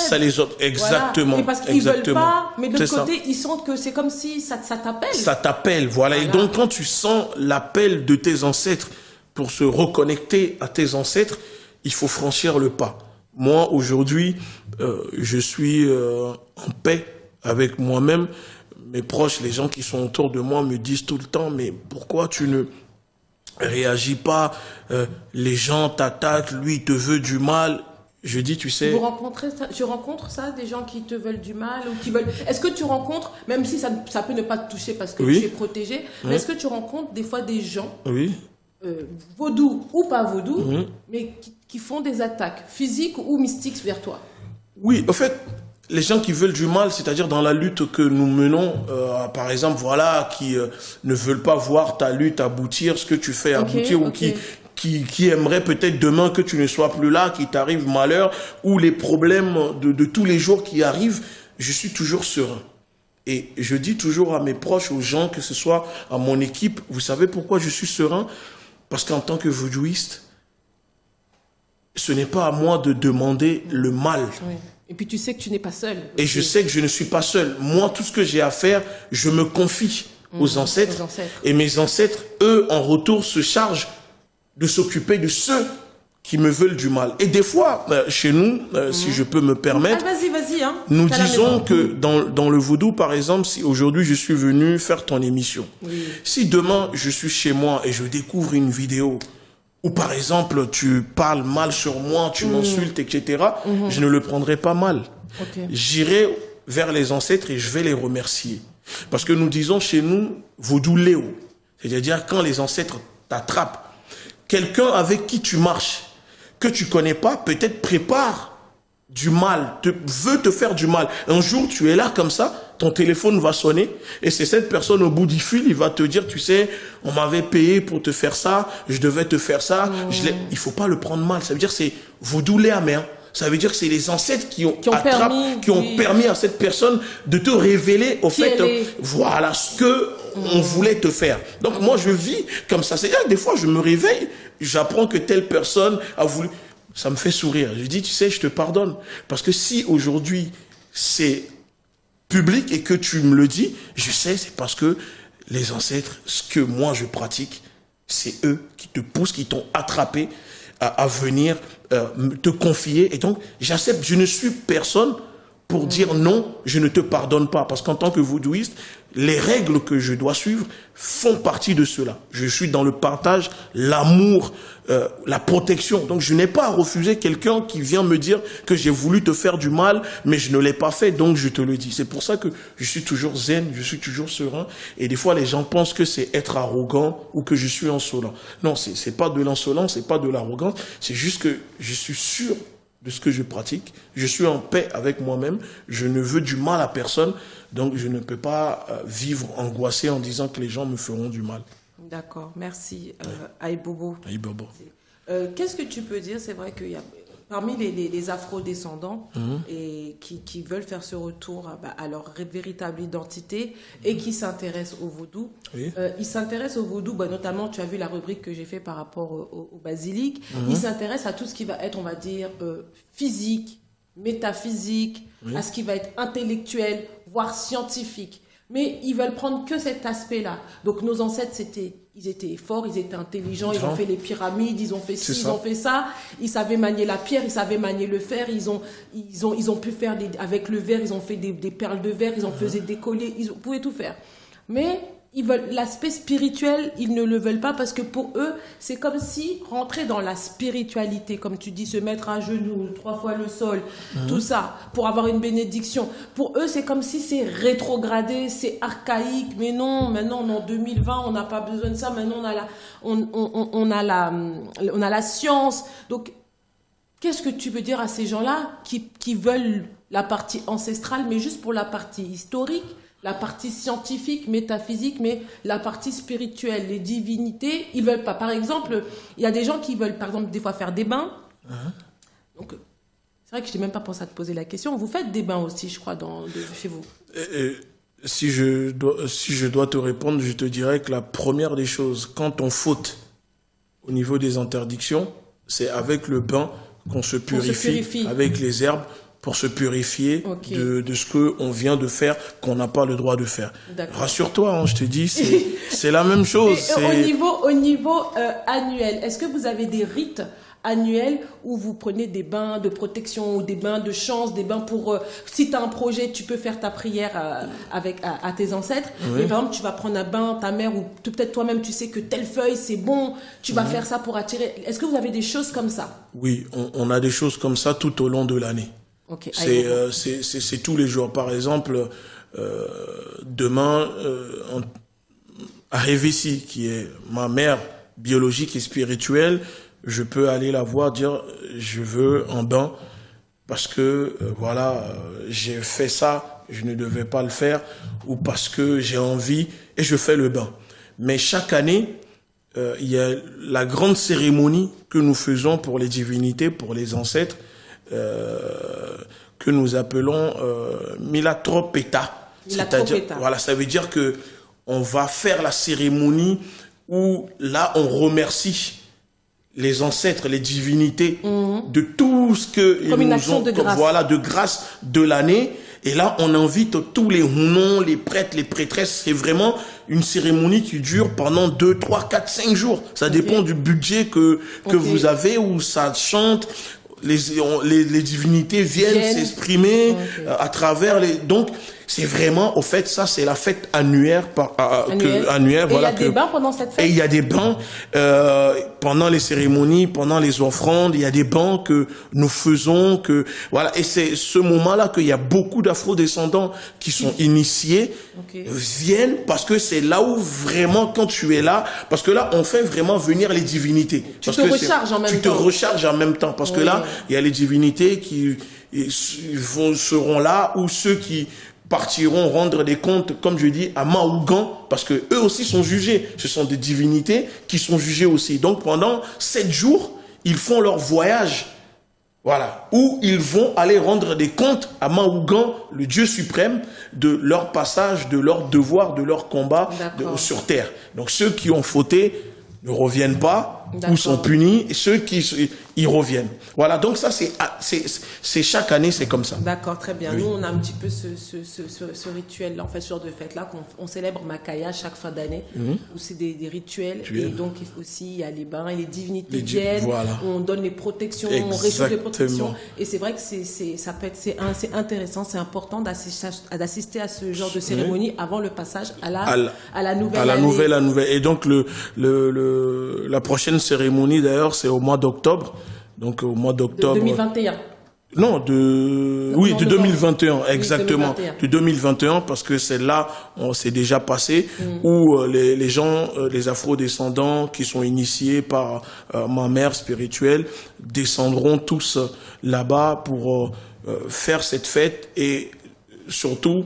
Exactement. Voilà. Et parce qu'ils veulent pas, mais de l'autre côté, ils sentent que c'est comme si ça t'appelle. Ça t'appelle, voilà. Et donc quand tu sens l'appel de tes ancêtres pour se reconnecter à tes ancêtres, il faut franchir le pas. Moi, aujourd'hui, je suis en paix avec moi-même. Mes proches, les gens qui sont autour de moi me disent tout le temps, mais pourquoi tu ne réagis pas? Les gens t'attaquent, lui, il te veut du mal. Je dis, tu sais... Tu rencontres ça, des gens qui te veulent du mal ou qui veulent... Est-ce que tu rencontres, même si ça peut ne pas te toucher parce que tu es protégé, mais est-ce que tu rencontres des fois des gens... vaudou ou pas vaudou, mais qui font des attaques physiques ou mystiques vers toi? Oui, en fait, les gens qui veulent du mal, c'est-à-dire dans la lutte que nous menons, par exemple, voilà, qui ne veulent pas voir ta lutte aboutir, ce que tu fais aboutir, ou qui aimeraient peut-être demain que tu ne sois plus là, qu'il t'arrive malheur, ou les problèmes de tous les jours qui arrivent, je suis toujours serein. Et je dis toujours à mes proches, aux gens, que ce soit à mon équipe, vous savez pourquoi je suis serein? Parce qu'en tant que vaudouiste, ce n'est pas à moi de demander le mal. Oui. Et puis tu sais que tu n'es pas seul. Et je sais que je ne suis pas seul. Moi, tout ce que j'ai à faire, je me confie aux ancêtres. Et mes ancêtres, eux, en retour, se chargent de s'occuper de ceux qui me veulent du mal. Et des fois, chez nous, si je peux me permettre, vas-y, hein. Nous disons que dans le vaudou, par exemple, si aujourd'hui je suis venu faire ton émission, si demain je suis chez moi et je découvre une vidéo où par exemple tu parles mal sur moi, tu m'insultes, etc., je ne le prendrai pas mal. J'irai vers les ancêtres et je vais les remercier. Parce que nous disons chez nous, vaudou léo, c'est-à-dire quand les ancêtres t'attrapent, quelqu'un avec qui tu marches, que tu connais pas, peut-être prépare du mal, veut te faire du mal. Un jour, tu es là comme ça, ton téléphone va sonner, et c'est cette personne au bout du fil, il va te dire, tu sais, on m'avait payé pour te faire ça, je devais te faire ça, il faut pas le prendre mal. Ça veut dire que c'est vaudou léamère. Ça veut dire que c'est les ancêtres qui ont permis à cette personne de te révéler au fait, voilà ce que on voulait te faire. Donc moi je vis comme ça. C'est-à-dire que des fois je me réveille, j'apprends que telle personne a voulu. ça me fait sourire. Je dis, tu sais, je te pardonne. Parce que si aujourd'hui, c'est public et que tu me le dis, je sais, c'est parce que les ancêtres, ce que moi je pratique, c'est eux qui te poussent, qui t'ont attrapé à venir te confier. Et donc, j'accepte, je ne suis personne pour dire non, je ne te pardonne pas. Parce qu'en tant que vaudouiste, les règles que je dois suivre font partie de cela. Je suis dans le partage, l'amour, la protection. Donc je n'ai pas à refuser quelqu'un qui vient me dire que j'ai voulu te faire du mal, mais je ne l'ai pas fait, donc je te le dis. C'est pour ça que je suis toujours zen, je suis toujours serein. Et des fois, les gens pensent que c'est être arrogant ou que je suis insolent. Non, c'est pas de l'insolence, c'est pas de l'arrogance. C'est juste que je suis sûr de ce que je pratique. Je suis en paix avec moi-même. Je ne veux du mal à personne. Donc, je ne peux pas vivre angoissé en disant que les gens me feront du mal. D'accord, merci. Aïbobo. Aïbobo. Qu'est-ce que tu peux dire? C'est vrai qu'il y a parmi les afro-descendants et qui veulent faire ce retour à leur véritable identité et qui s'intéressent au vaudou. Oui. Ils s'intéressent au vaudou, notamment, tu as vu la rubrique que j'ai fait par rapport au basilic. Ils s'intéressent à tout ce qui va être, on va dire, physique, métaphysique, à ce qui va être intellectuel, voire scientifique. Mais ils veulent prendre que cet aspect-là. Donc nos ancêtres, ils étaient forts, ils étaient intelligents, ils ont fait les pyramides, ils ont fait ci, ils ont fait ça. Ils savaient manier la pierre, ils savaient manier le fer, ils ont pu faire avec le verre, ils ont fait des perles de verre, ils ont fait des colliers, ils pouvaient tout faire. Mais ils veulent l'aspect spirituel, ils ne le veulent pas parce que pour eux, c'est comme si rentrer dans la spiritualité, comme tu dis, se mettre à genoux, 3 fois le sol, tout ça, pour avoir une bénédiction. Pour eux, c'est comme si c'est rétrogradé, c'est archaïque. Mais non, maintenant, en 2020, on n'a pas besoin de ça. Maintenant, on a la science. Donc, qu'est-ce que tu veux dire à ces gens-là qui veulent la partie ancestrale, mais juste pour la partie historique, la partie scientifique, métaphysique, mais la partie spirituelle, les divinités, ils veulent pas. Par exemple, il y a des gens qui veulent, par exemple, des fois faire des bains. Donc, c'est vrai que je n'ai même pas pensé à te poser la question. Vous faites des bains aussi, je crois, chez vous. Si je dois te répondre, je te dirais que la première des choses, quand on faute au niveau des interdictions, c'est avec le bain qu'on se purifie, avec les herbes, pour se purifier de ce qu'on vient de faire, qu'on n'a pas le droit de faire. Rassure-toi, je te dis, c'est la même chose. Au niveau annuel, est-ce que vous avez des rites annuels où vous prenez des bains de protection ou des bains de chance, des bains pour... si tu as un projet, tu peux faire ta prière à tes ancêtres. Et par exemple, tu vas prendre un bain, ta mère, ou peut-être toi-même, tu sais que telle feuille, c'est bon, tu vas faire ça pour attirer... Est-ce que vous avez des choses comme ça? Oui, on a des choses comme ça tout au long de l'année. C'est tous les jours. Par exemple, demain, à Révessi, qui est ma mère biologique et spirituelle, je peux aller la voir, dire je veux un bain parce que j'ai fait ça, je ne devais pas le faire, ou parce que j'ai envie et je fais le bain. Mais chaque année, il y a la grande cérémonie que nous faisons pour les divinités, pour les ancêtres, que nous appelons Milatropeta. C'est-à-dire, ça veut dire que on va faire la cérémonie où là on remercie les ancêtres, les divinités de tout ce que comme une action de grâce. De grâce de l'année. Et là, on invite tous les hounons, les prêtres, les prêtresses. C'est vraiment une cérémonie qui dure pendant 2, 3, 4, 5 jours. Ça dépend du budget que vous avez, où ça chante. Les divinités viennent s'exprimer à travers les... Donc, c'est vraiment, au fait, ça, c'est la fête annuaire. Annuaire. Et il y a des bains pendant cette fête? Et il y a des bains pendant les cérémonies, pendant les offrandes. Il y a des bains que nous faisons. Et c'est ce moment-là qu'il y a beaucoup d'afro-descendants qui sont initiés, viennent, parce que c'est là où vraiment, quand tu es là, parce que là, on fait vraiment venir les divinités. Tu te recharges en même temps. Tu te recharges en même temps, parce que là, il y a les divinités qui seront là, ou ceux qui partiront rendre des comptes, comme je dis, à Maougan, parce que eux aussi sont jugés. Ce sont des divinités qui sont jugées aussi. Donc pendant 7 jours, ils font leur voyage, où ils vont aller rendre des comptes à Maougan, le Dieu suprême, de leur passage, de leur devoir, de leur combat sur terre. Donc ceux qui ont fauté ne reviennent pas, ou sont punis, et ceux qui ils reviennent. Voilà, donc ça c'est chaque année c'est comme ça. D'accord, très bien. Oui. Nous, on a un petit peu ce rituel-là, en fait, ce genre de fête-là, qu'on célèbre Makaya chaque fin d'année, où c'est des rituels. Et donc, aussi, il y a les bains et les divinités viennent, voilà. on donne les protections, on réchauffe les protections. Et c'est vrai que c'est intéressant, c'est important d'assister à ce genre de cérémonie avant le passage à la nouvelle année. Et donc, la prochaine cérémonie, d'ailleurs, c'est au mois d'octobre. Donc, au mois d'octobre. De 2021. Non, de 2021, exactement. Oui, 2021. De 2021, parce que c'est là, on s'est déjà passé, où les gens, les afro-descendants qui sont initiés par ma mère spirituelle, descendront tous là-bas pour faire cette fête et surtout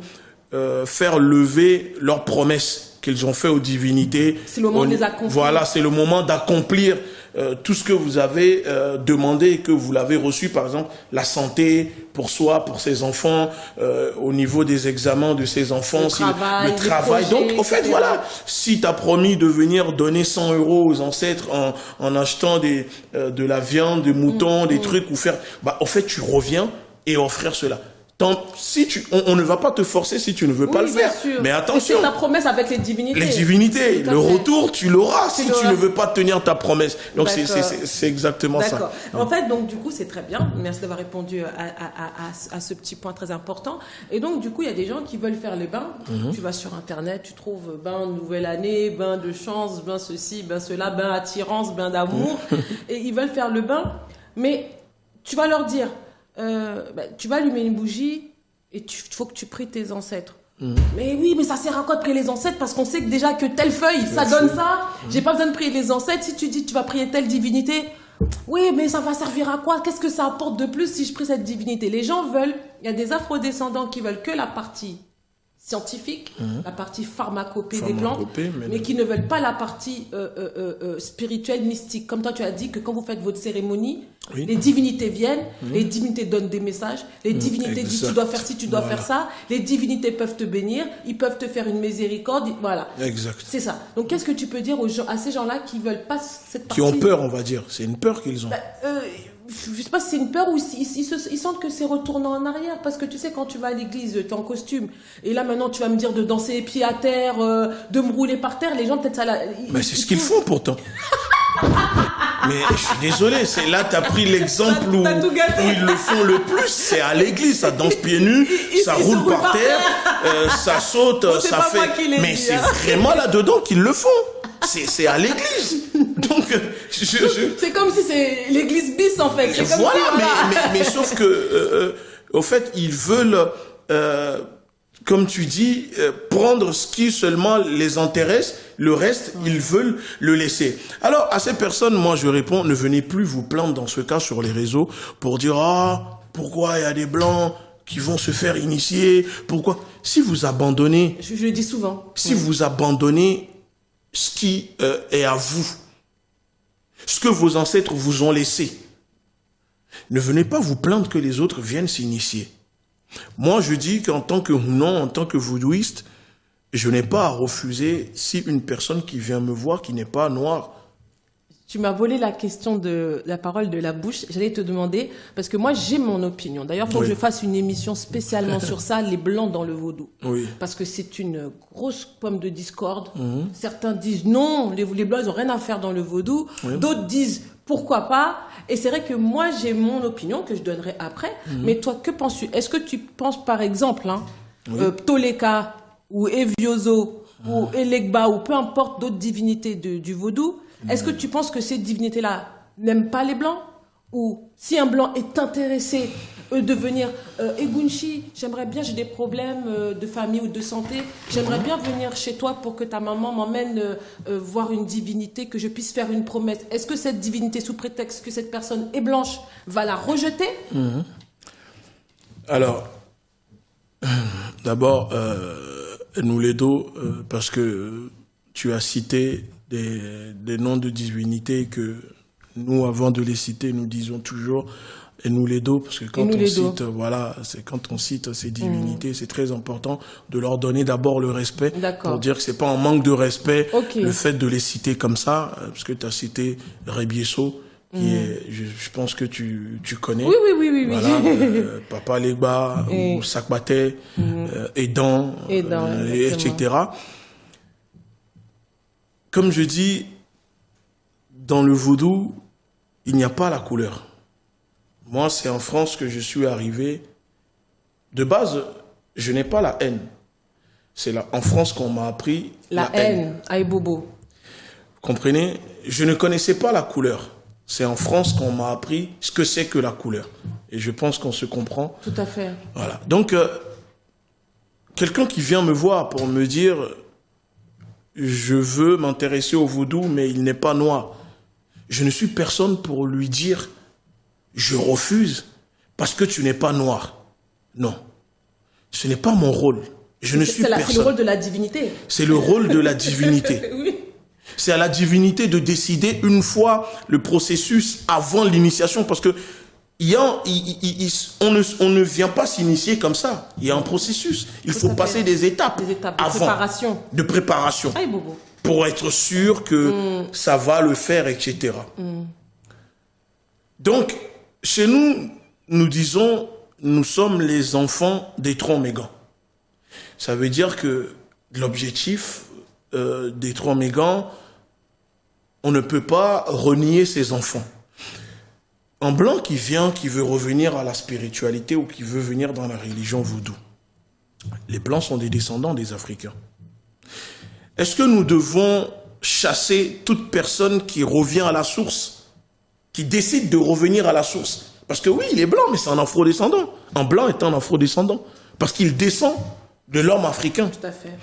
faire lever leurs promesses qu'ils ont fait aux divinités. C'est le moment de les accomplir. Voilà, c'est le moment d'accomplir tout ce que vous avez demandé et que vous l'avez reçu, par exemple, la santé pour soi, pour ses enfants, au niveau des examens de ses enfants, le travail. Donc, au fait, voilà, si tu as promis de venir donner 100 € aux ancêtres en achetant de la viande, des moutons, des trucs, ou faire, bah, au fait, tu reviens et offrir cela. Si on ne va pas te forcer si tu ne veux pas le faire. Sûr. Mais attention. C'est ta promesse avec les divinités. Les divinités. Le retour, tu l'auras si tu ne veux pas tenir ta promesse. Donc c'est exactement ça. D'accord. En fait, donc du coup, c'est très bien. Merci d'avoir répondu à ce petit point très important. Et donc, du coup, il y a des gens qui veulent faire les bains. Tu vas sur Internet, tu trouves bain de nouvelle année, bain de chance, bain ceci, bain cela, bain attirance, bain d'amour. Et ils veulent faire le bain. Mais tu vas leur dire... tu vas allumer une bougie et il faut que tu pries tes ancêtres. Mais oui, mais ça sert à quoi de prier les ancêtres? Parce qu'on sait que déjà que telle feuille, ça donne ça. J'ai pas besoin de prier les ancêtres. Si tu dis tu vas prier telle divinité, oui, mais ça va servir à quoi? Qu'est-ce que ça apporte de plus si je prie cette divinité? Les gens veulent, il y a des afro-descendants qui veulent que la partie scientifique, la partie pharmacopée des plantes, mais qui ne veulent pas la partie spirituelle, mystique. Comme toi, tu as dit que quand vous faites votre cérémonie, les divinités viennent, les divinités donnent des messages, les divinités disent tu dois faire ci, tu dois faire ça, les divinités peuvent te bénir, ils peuvent te faire une miséricorde, voilà. Exact. C'est ça. Donc, qu'est-ce que tu peux dire à ces gens-là qui veulent pas cette partie... Qui ont peur, on va dire. C'est une peur qu'ils ont. Je sais pas si c'est une peur ou ils sentent que c'est retournant en arrière. Parce que tu sais, quand tu vas à l'église, t'es en costume. Et là, maintenant, tu vas me dire de danser les pieds à terre, de me rouler par terre. Les gens, peut-être ça... Mais c'est ce qu'ils font, pourtant. Mais je suis désolé, là, t'as pris l'exemple où ils le font le plus. C'est à l'église, ça danse pieds nus, ça roule par terre, ça saute, ça fait... Mais c'est vraiment là-dedans qu'ils le font. C'est à l'église. Donc, c'est comme si c'est l'église bis, en fait. C'est comme voilà, si, mais sauf que, au fait, ils veulent, comme tu dis, prendre ce qui seulement les intéresse. Le reste, ils veulent le laisser. Alors, à ces personnes, moi, je réponds, ne venez plus vous plaindre dans ce cas sur les réseaux pour dire, pourquoi il y a des blancs qui vont se faire initier? Pourquoi? Si vous abandonnez... Je le dis souvent. Si vous abandonnez ce qui est à vous, ce que vos ancêtres vous ont laissé, ne venez pas vous plaindre que les autres viennent s'initier. Moi, je dis qu'en tant que non, en tant que vaudouiste, je n'ai pas à refuser si une personne qui vient me voir, qui n'est pas noire. Tu m'as volé la question de la parole de la bouche. J'allais te demander, parce que moi, j'ai mon opinion. D'ailleurs, il faut que je fasse une émission spécialement sur ça, les blancs dans le vaudou. Oui. Parce que c'est une grosse pomme de discorde. Certains disent non, les blancs, ils n'ont rien à faire dans le vaudou. D'autres disent pourquoi pas. Et c'est vrai que moi, j'ai mon opinion que je donnerai après. Mais toi, que penses-tu? Est-ce que tu penses, par exemple, Ptoleka ou Evioso ou Elegba ou peu importe d'autres divinités du vaudou, est-ce que tu penses que ces divinités-là n'aiment pas les blancs? Ou si un blanc est intéressé de venir, Egunshi, j'aimerais bien, j'ai des problèmes de famille ou de santé, j'aimerais bien venir chez toi pour que ta maman m'emmène voir une divinité, que je puisse faire une promesse. Est-ce que cette divinité, sous prétexte que cette personne est blanche, va la rejeter? Alors, d'abord, nous les deux, parce que tu as cité des noms de divinités que nous, avant de les citer, nous disons toujours Et nous les dos, parce que quand nous on les cite, voilà, c'est quand on cite ces divinités, c'est très important de leur donner d'abord le respect. D'accord. Pour dire que c'est pas un manque de respect, Ok. le fait de les citer comme ça, parce que tu as cité Rebieso, qui est, je pense que tu connais. Oui. Voilà, Papa Legba, Et- ou Sakbate, Edan, etc. Comme je dis, dans le vaudou, il n'y a pas la couleur. Moi, c'est en France que je suis arrivé. De base, je n'ai pas la haine. C'est là, en France qu'on m'a appris La haine, aïe bobo. Vous comprenez? Je ne connaissais pas la couleur. C'est en France qu'on m'a appris ce que c'est que la couleur. Et je pense qu'on se comprend. Tout à fait. Voilà. Donc, quelqu'un qui vient me voir pour me dire je veux m'intéresser au vaudou, mais il n'est pas noir. Je ne suis personne pour lui dire je refuse parce que tu n'es pas noir. Non. Ce n'est pas mon rôle. Je ne suis C'est le personne. rôle de la divinité. C'est le rôle de la divinité. Oui. C'est à la divinité de décider une fois le processus avant l'initiation, parce que on ne vient pas s'initier comme ça. Il y a un processus. Il faut passer des étapes, Des étapes de avant, préparation. de préparation, Aïe bobo. pour être sûr que ça va le faire, etc. Donc, chez nous, nous disons, nous sommes les enfants des troncs mégans. Ça veut dire que l'objectif des troncs mégans, on ne peut pas renier ses enfants. Un blanc qui veut revenir à la spiritualité ou qui veut venir dans la religion vaudou, les blancs sont des descendants des Africains. Est-ce que nous devons chasser toute personne qui revient à la source, qui décide de revenir à la source? Parce que oui, il est blanc, mais c'est un afrodescendant. Un blanc est un afrodescendant. Parce qu'il descend de l'homme africain. Tout à fait.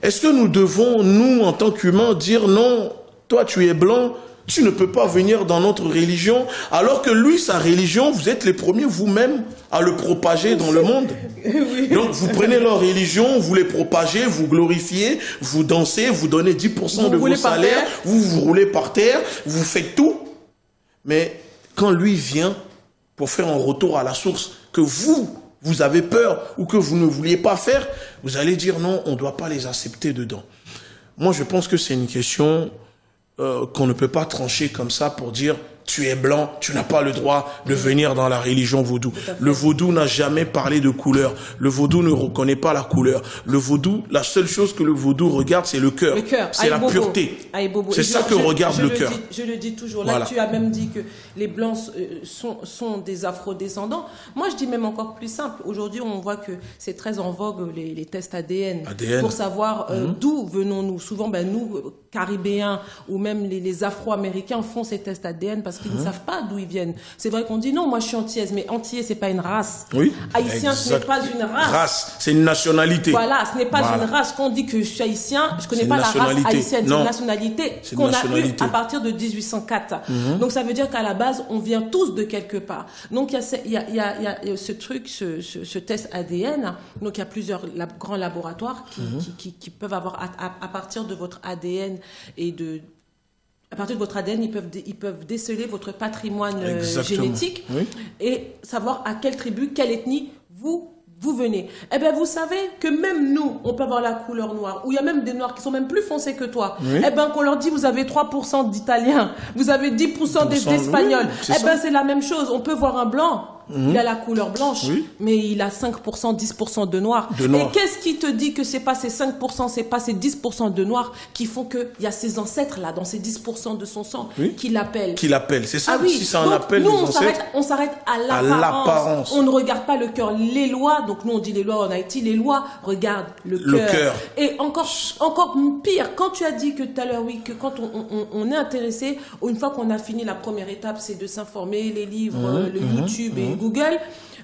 Est-ce que nous devons, nous, en tant qu'humains, dire non, toi tu es blanc, tu ne peux pas venir dans notre religion, alors que lui, sa religion, vous êtes les premiers vous-même à le propager dans le monde. Oui. Donc vous prenez leur religion, vous les propagez, vous glorifiez, vous dansez, vous donnez 10% de vos roulez par salaires, terre. vous roulez par terre, vous faites tout. Mais quand lui vient pour faire un retour à la source que vous avez peur ou que vous ne vouliez pas faire, vous allez dire non, on ne doit pas les accepter dedans. Moi, je pense que c'est une question qu'on ne peut pas trancher comme ça pour dire tu es blanc, tu n'as pas le droit de venir dans la religion vaudou. Le vaudou n'a jamais parlé de couleur. Le vaudou ne reconnaît pas la couleur. Le vaudou, la seule chose que le vaudou regarde, c'est le cœur. Le cœur. C'est la pureté. C'est ça que regarde le cœur. Je le dis toujours. Là, Voilà. tu as même dit que les blancs sont des afrodescendants. Moi, je dis même encore plus simple. Aujourd'hui, on voit que c'est très en vogue les tests ADN. Pour savoir d'où venons-nous. Souvent, nous, Caribéens ou même les Afro-Américains font ces tests ADN parce qu'ils ne savent pas d'où ils viennent. C'est vrai qu'on dit non, moi je suis antillaise, mais antillais, c'est pas une race. Oui. Haïtien, ce n'est pas une race. C'est une nationalité. Voilà, ce n'est pas une race. Quand on dit que je suis haïtien, je connais pas la race haïtienne. C'est une nationalité qu'on a eue à partir de 1804. Donc ça veut dire qu'à la base, on vient tous de quelque part. Donc il y a ce truc, ce test ADN. Donc il y a plusieurs grands laboratoires qui peuvent avoir à partir de votre ADN et à partir de votre ADN, ils peuvent déceler votre patrimoine génétique et savoir à quelle tribu, quelle ethnie vous venez. Eh bien, vous savez que même nous, on peut avoir la couleur noire, ou il y a même des noirs qui sont même plus foncés que toi. Eh bien, qu'on leur dit, vous avez 3% d'Italiens, vous avez 10% d'Espagnols. Eh bien, c'est la même chose. On peut voir un blanc. Il a la couleur blanche, mais il a 5%, 10% de noir. Et qu'est-ce qui te dit que c'est pas ces 5%, c'est pas ces 10% de noir qui font qu'il y a ses ancêtres là, dans ces 10% de son sang, qui l'appellent. C'est ça, si c'est un appel des ancêtres. On s'arrête à l'apparence. On ne regarde pas le cœur. Les lois, donc nous on dit les lois en Haïti, les lois regardent le cœur. Et encore pire, quand tu as dit que tout à l'heure, oui, que quand on est intéressé, une fois qu'on a fini la première étape, c'est de s'informer, les livres, le YouTube et Google,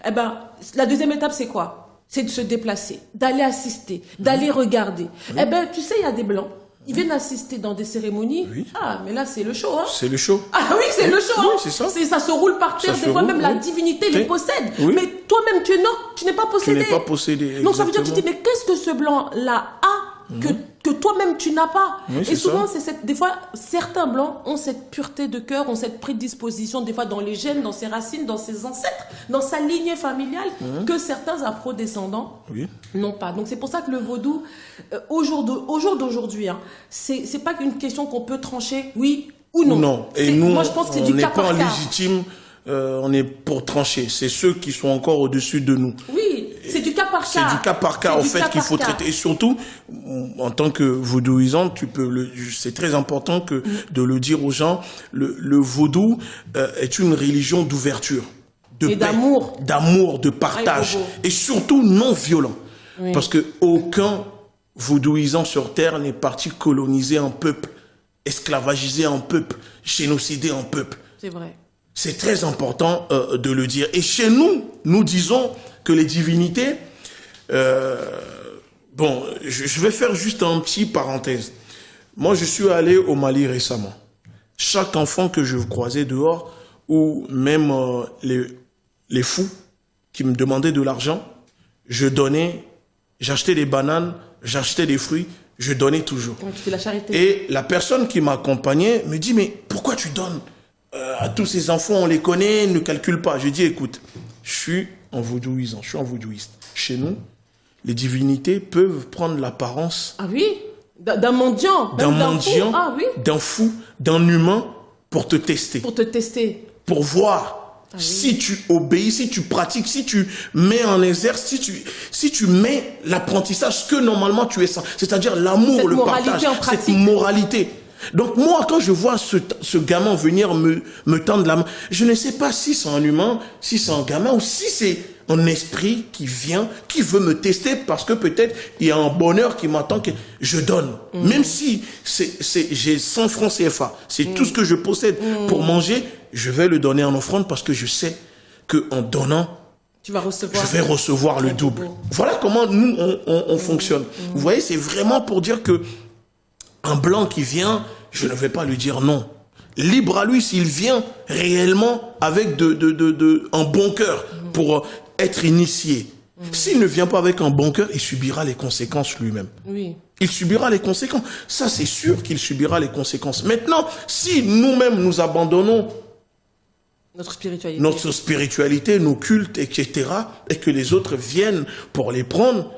eh ben, la deuxième étape, c'est quoi? C'est de se déplacer, d'aller assister, d'aller regarder. Eh ben, tu sais, il y a des blancs. Ils viennent assister dans des cérémonies. Ah, mais là, c'est le show, hein. C'est le show. Ah oui, c'est le show. Oui, c'est ça. Ça se roule par terre. Des fois, même la divinité les possède. Mais toi-même, tu es noir, tu n'es pas possédé. Tu n'es pas possédé. Donc, ça veut dire que tu te dis, mais qu'est-ce que ce blanc-là a que toi-même tu n'as pas. Oui, et c'est souvent, ça. des fois, certains blancs ont cette pureté de cœur, ont cette prédisposition, des fois dans les gènes, dans ses racines, dans ses ancêtres, dans sa lignée familiale, que certains afro-descendants n'ont pas. Donc c'est pour ça que le vaudou, au jour d'aujourd'hui, hein, c'est pas une question qu'on peut trancher, oui ou non. Non. Et nous, moi, je pense que c'est du cas par on n'est cas. pas légitime, on est pour trancher. C'est ceux qui sont encore au-dessus de nous. Oui, c'est du cas par cas. C'est du cas par cas, en fait, qu'il faut traiter. Et surtout, en tant que vaudouisant, c'est très important de le dire aux gens, le vaudou est une religion d'ouverture, de et paix, d'amour, de partage, et surtout non violent. Oui. Parce que aucun vaudouisant sur terre n'est parti coloniser un peuple, esclavagiser un peuple, génocider un peuple. C'est vrai. C'est très important de le dire. Et chez nous, nous disons que les divinités... bon, je vais faire juste un petit parenthèse. Moi, je suis allé au Mali récemment. Chaque enfant que je croisais dehors, ou même les fous qui me demandaient de l'argent, je donnais, j'achetais des bananes, j'achetais des fruits, je donnais toujours. Ouais, tu fais la charité. Et la personne qui m'accompagnait me dit, mais pourquoi tu donnes à tous ces enfants, on les connaît, ne calcule pas. Je dis, écoute, je suis un vaudouisant, je suis un vaudouiste. Chez nous, les divinités peuvent prendre l'apparence... Ah oui, d'un mendiant. D'un fou, d'un humain, pour te tester. Pour te tester. Pour voir si tu obéis, si tu pratiques, si tu mets en exerce, si tu mets l'apprentissage, ce que normalement tu es sans. C'est-à-dire l'amour, le partage, cette moralité. Donc moi, quand je vois ce gamin venir me tendre la main, je ne sais pas si c'est un humain, si c'est un gamin ou si c'est un esprit qui vient, qui veut me tester parce que peut-être il y a un bonheur qui m'attend que je donne. Même si j'ai 100 francs CFA, c'est tout ce que je possède pour manger, je vais le donner en offrande parce que je sais qu'en donnant, je vais recevoir le double. Voilà comment nous, on fonctionne. Vous voyez, c'est vraiment pour dire que un blanc qui vient, je ne vais pas lui dire non. Libre à lui s'il vient réellement avec un bon cœur pour être initié. S'il ne vient pas avec un bon cœur, il subira les conséquences lui-même. Oui. Il subira les conséquences. Ça, c'est sûr qu'il subira les conséquences. Maintenant, si nous-mêmes nous abandonnons notre spiritualité, nos cultes, etc., et que les autres viennent pour les prendre,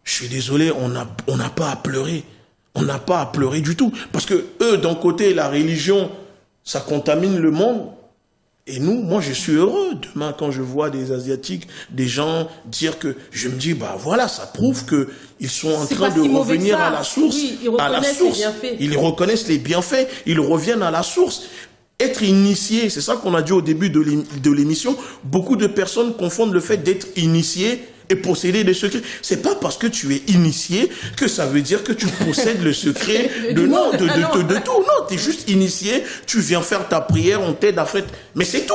je suis désolé, on n'a pas à pleurer. On n'a pas à pleurer du tout. Parce que eux, d'un côté, la religion, ça contamine le monde. Et nous, moi, je suis heureux. Demain, quand je vois des Asiatiques, des gens dire que... Je me dis, bah voilà, ça prouve qu'ils sont en train de revenir à la source. Oui, ils reconnaissent les bienfaits. Ils reconnaissent les bienfaits. Ils reviennent à la source. Être initié, c'est ça qu'on a dit au début de l'émission. Beaucoup de personnes confondent le fait d'être initié et posséder des secrets. C'est pas parce que tu es initié que ça veut dire que tu possèdes le secret de tout. Non, tu es juste initié, tu viens faire ta prière, on t'aide à faire... Mais c'est tout.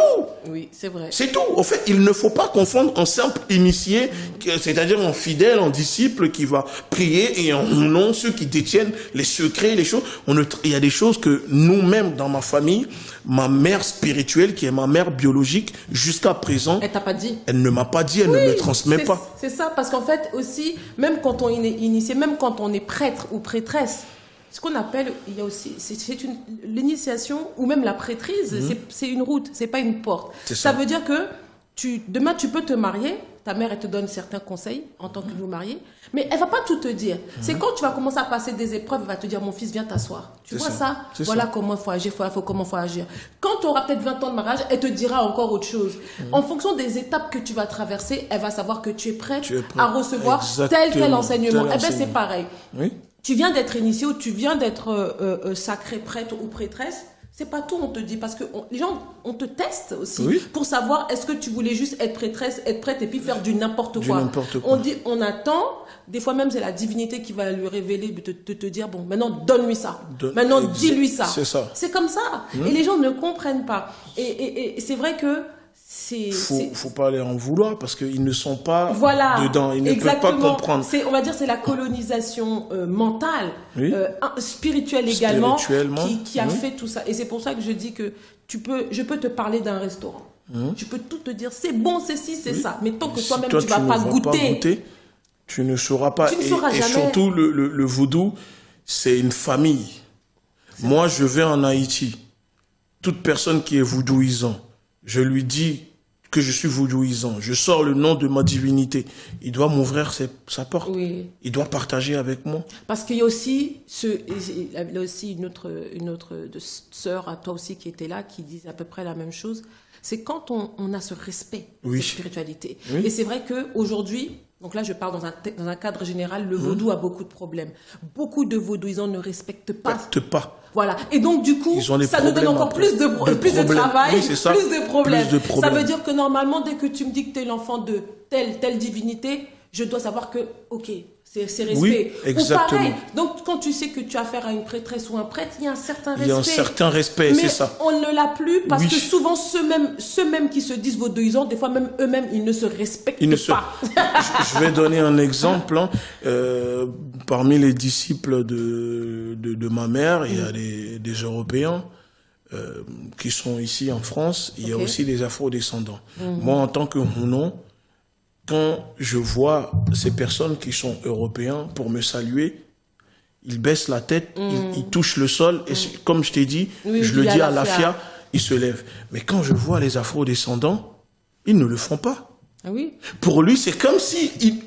Oui, c'est vrai. C'est tout. Au fait, il ne faut pas confondre un simple initié, c'est-à-dire un fidèle, un disciple qui va prier, et non ceux qui détiennent les secrets, les choses. Il y a des choses que nous-mêmes, dans ma famille, ma mère spirituelle, qui est ma mère biologique, jusqu'à présent... Elle t'a pas dit? Elle ne m'a pas dit, elle ne me transmet pas. C'est ça, parce qu'en fait aussi, même quand on est initié, même quand on est prêtre ou prêtresse, ce qu'on appelle, il y a aussi, l'initiation ou même la prêtrise, c'est une route, c'est pas une porte. Ça veut dire que demain tu peux te marier, ta mère elle te donne certains conseils en tant que nouveau marié, mais elle va pas tout te dire. C'est quand tu vas commencer à passer des épreuves, elle va te dire mon fils viens t'asseoir. Tu vois ça? Voilà comment il faut agir, comment il faut agir. Quand tu auras peut-être 20 ans de mariage, elle te dira encore autre chose. En fonction des étapes que tu vas traverser, elle va savoir que tu es prête à recevoir tel enseignement. Eh bien c'est pareil. Oui. Tu viens d'être initié ou tu viens d'être sacré prêtre ou prêtresse, c'est pas tout, on te dit, parce que les gens, on te teste aussi pour savoir est-ce que tu voulais juste être prêtresse, être prête et puis faire du n'importe quoi. On attend, des fois même c'est la divinité qui va lui révéler, de te dire bon, maintenant donne-lui ça, maintenant dis-lui ça. C'est ça. C'est comme ça. Et les gens ne comprennent pas. Et c'est vrai que faut pas aller en vouloir parce qu'ils ne sont pas dedans, ils ne peuvent pas comprendre. On va dire c'est la colonisation mentale, spirituelle également, qui a fait tout ça. Et c'est pour ça que je dis que je peux te parler d'un restaurant. Je peux tout te dire, c'est bon, c'est ci, c'est ça. Mais tant que toi-même tu ne vas pas goûter, tu ne sauras pas. Tu ne sauras jamais. Et surtout le vaudou, c'est une famille. Moi, je vais en Haïti. Toute personne qui est voodooisant, je lui dis que je suis voodooisant. Je sors le nom de ma divinité. Il doit m'ouvrir sa porte. Oui. Il doit partager avec moi. Parce qu'il y a aussi, il y a aussi une autre sœur à toi aussi qui était là, qui disait à peu près la même chose. C'est quand on a ce respect de cette spiritualité. Oui. Et c'est vrai qu'aujourd'hui, donc là je parle dans un cadre général, le vaudou a beaucoup de problèmes. Beaucoup de vaudouisants ne respectent pas. Voilà. Et donc, du coup, ça nous donne encore plus de travail, oui, ça. plus de problèmes. Ça veut dire que normalement, dès que tu me dis que tu es l'enfant de telle divinité, je dois savoir que, ok, c'est respect. Oui, exactement. Ou pareil. Donc, quand tu sais que tu as affaire à une prêtresse ou un prêtre, il y a un certain respect. Il y a un certain respect, c'est ça. Mais on ne l'a plus parce que souvent, ceux mêmes qui se disent vaudouisants, des fois même eux-mêmes, ils ne se respectent pas. Je vais donner un exemple. Parmi les disciples de ma mère, il y a des Européens qui sont ici en France. Il y a aussi des Afro-descendants. Moi, en tant que Hunon, quand je vois ces personnes qui sont européens pour me saluer, ils baissent la tête, ils touchent le sol, et comme je t'ai dit, je le dis à Lafia, ils se lèvent. Mais quand je vois les Afro-descendants, ils ne le font pas. Ah oui. Pour lui, c'est comme si il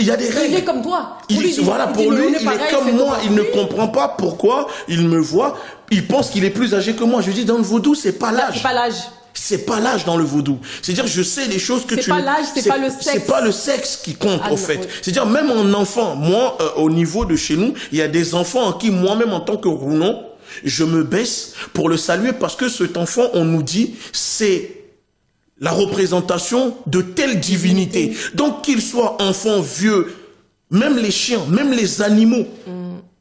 y a des règles. Il est comme toi. Pour lui, il est comme moi. Il ne comprend pas pourquoi il me voit. Il pense qu'il est plus âgé que moi. Je dis, dans le vaudou, c'est pas l'âge. C'est pas l'âge. C'est pas l'âge dans le vaudou. C'est-à-dire, je sais les choses que tu... C'est pas l'âge, c'est pas le sexe. C'est pas le sexe qui compte, au fait. Oui. C'est-à-dire, même en enfant, moi, au niveau de chez nous, il y a des enfants en qui, moi-même, en tant que Rounon, je me baisse pour le saluer parce que cet enfant, on nous dit, c'est la représentation de telle divinité. Donc, qu'il soit enfant, vieux, même les chiens, même les animaux,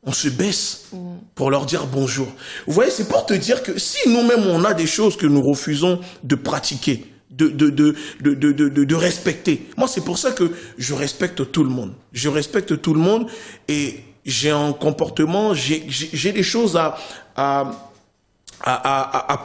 on se baisse pour leur dire bonjour. Vous voyez, c'est pour te dire que si nous-mêmes, on a des choses que nous refusons de pratiquer, de respecter. Moi, c'est pour ça que je respecte tout le monde. Je respecte tout le monde et j'ai un comportement, j'ai des choses à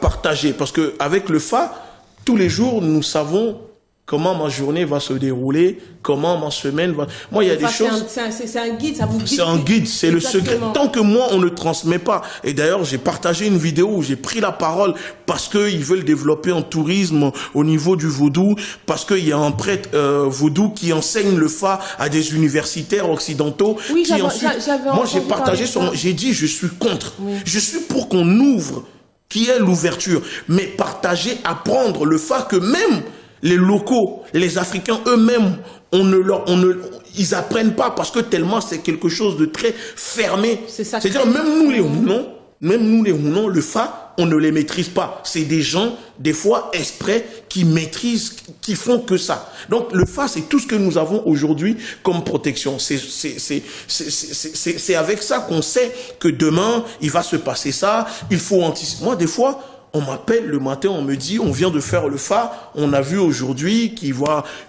partager. Parce que avec le FA, tous les jours, nous savons comment ma journée va se dérouler, comment ma semaine va... Moi, il y a des choses... C'est un guide, ça vous guide. C'est un guide, c'est le secret. Tant que moi, on ne transmet pas. Et d'ailleurs, j'ai partagé une vidéo où j'ai pris la parole parce qu'ils veulent développer un tourisme au niveau du vaudou, parce qu'il y a un prêtre vaudou qui enseigne le fa à des universitaires occidentaux. Oui, qui ensuite... Moi, j'ai partagé j'ai dit, je suis contre. Oui. Je suis pour qu'on ouvre, qui est l'ouverture. Mais partager, apprendre le fa que même... Les locaux, les Africains eux-mêmes, ils apprennent pas parce que tellement c'est quelque chose de très fermé. C'est-à-dire même nous les Hunon, le fa, on ne les maîtrise pas. C'est des gens, des fois, exprès, qui maîtrisent, qui font que ça. Donc le fa, c'est tout ce que nous avons aujourd'hui comme protection. C'est avec ça qu'on sait que demain, il va se passer ça. Il faut anticiper. Moi, des fois, on m'appelle le matin, on me dit, on vient de faire le fa, on a vu aujourd'hui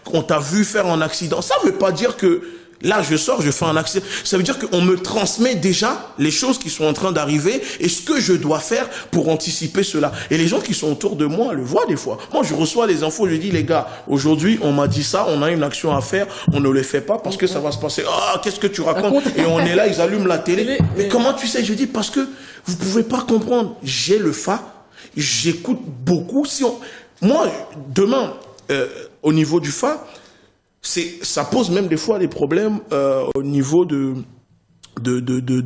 qu'on t'a vu faire un accident. Ça ne veut pas dire que là, je sors, je fais un accident. Ça veut dire qu'on me transmet déjà les choses qui sont en train d'arriver et ce que je dois faire pour anticiper cela. Et les gens qui sont autour de moi le voient des fois. Moi, je reçois les infos, je dis, les gars, aujourd'hui, on m'a dit ça, on a une action à faire, on ne le fait pas parce que ça va se passer. Ah, qu'est-ce que tu racontes? Et on est là, ils allument la télé. Mais comment tu sais? Je dis, parce que vous pouvez pas comprendre. J'ai le fa. J'écoute beaucoup. Moi, demain, au niveau du fa, ça pose même des fois des problèmes au niveau de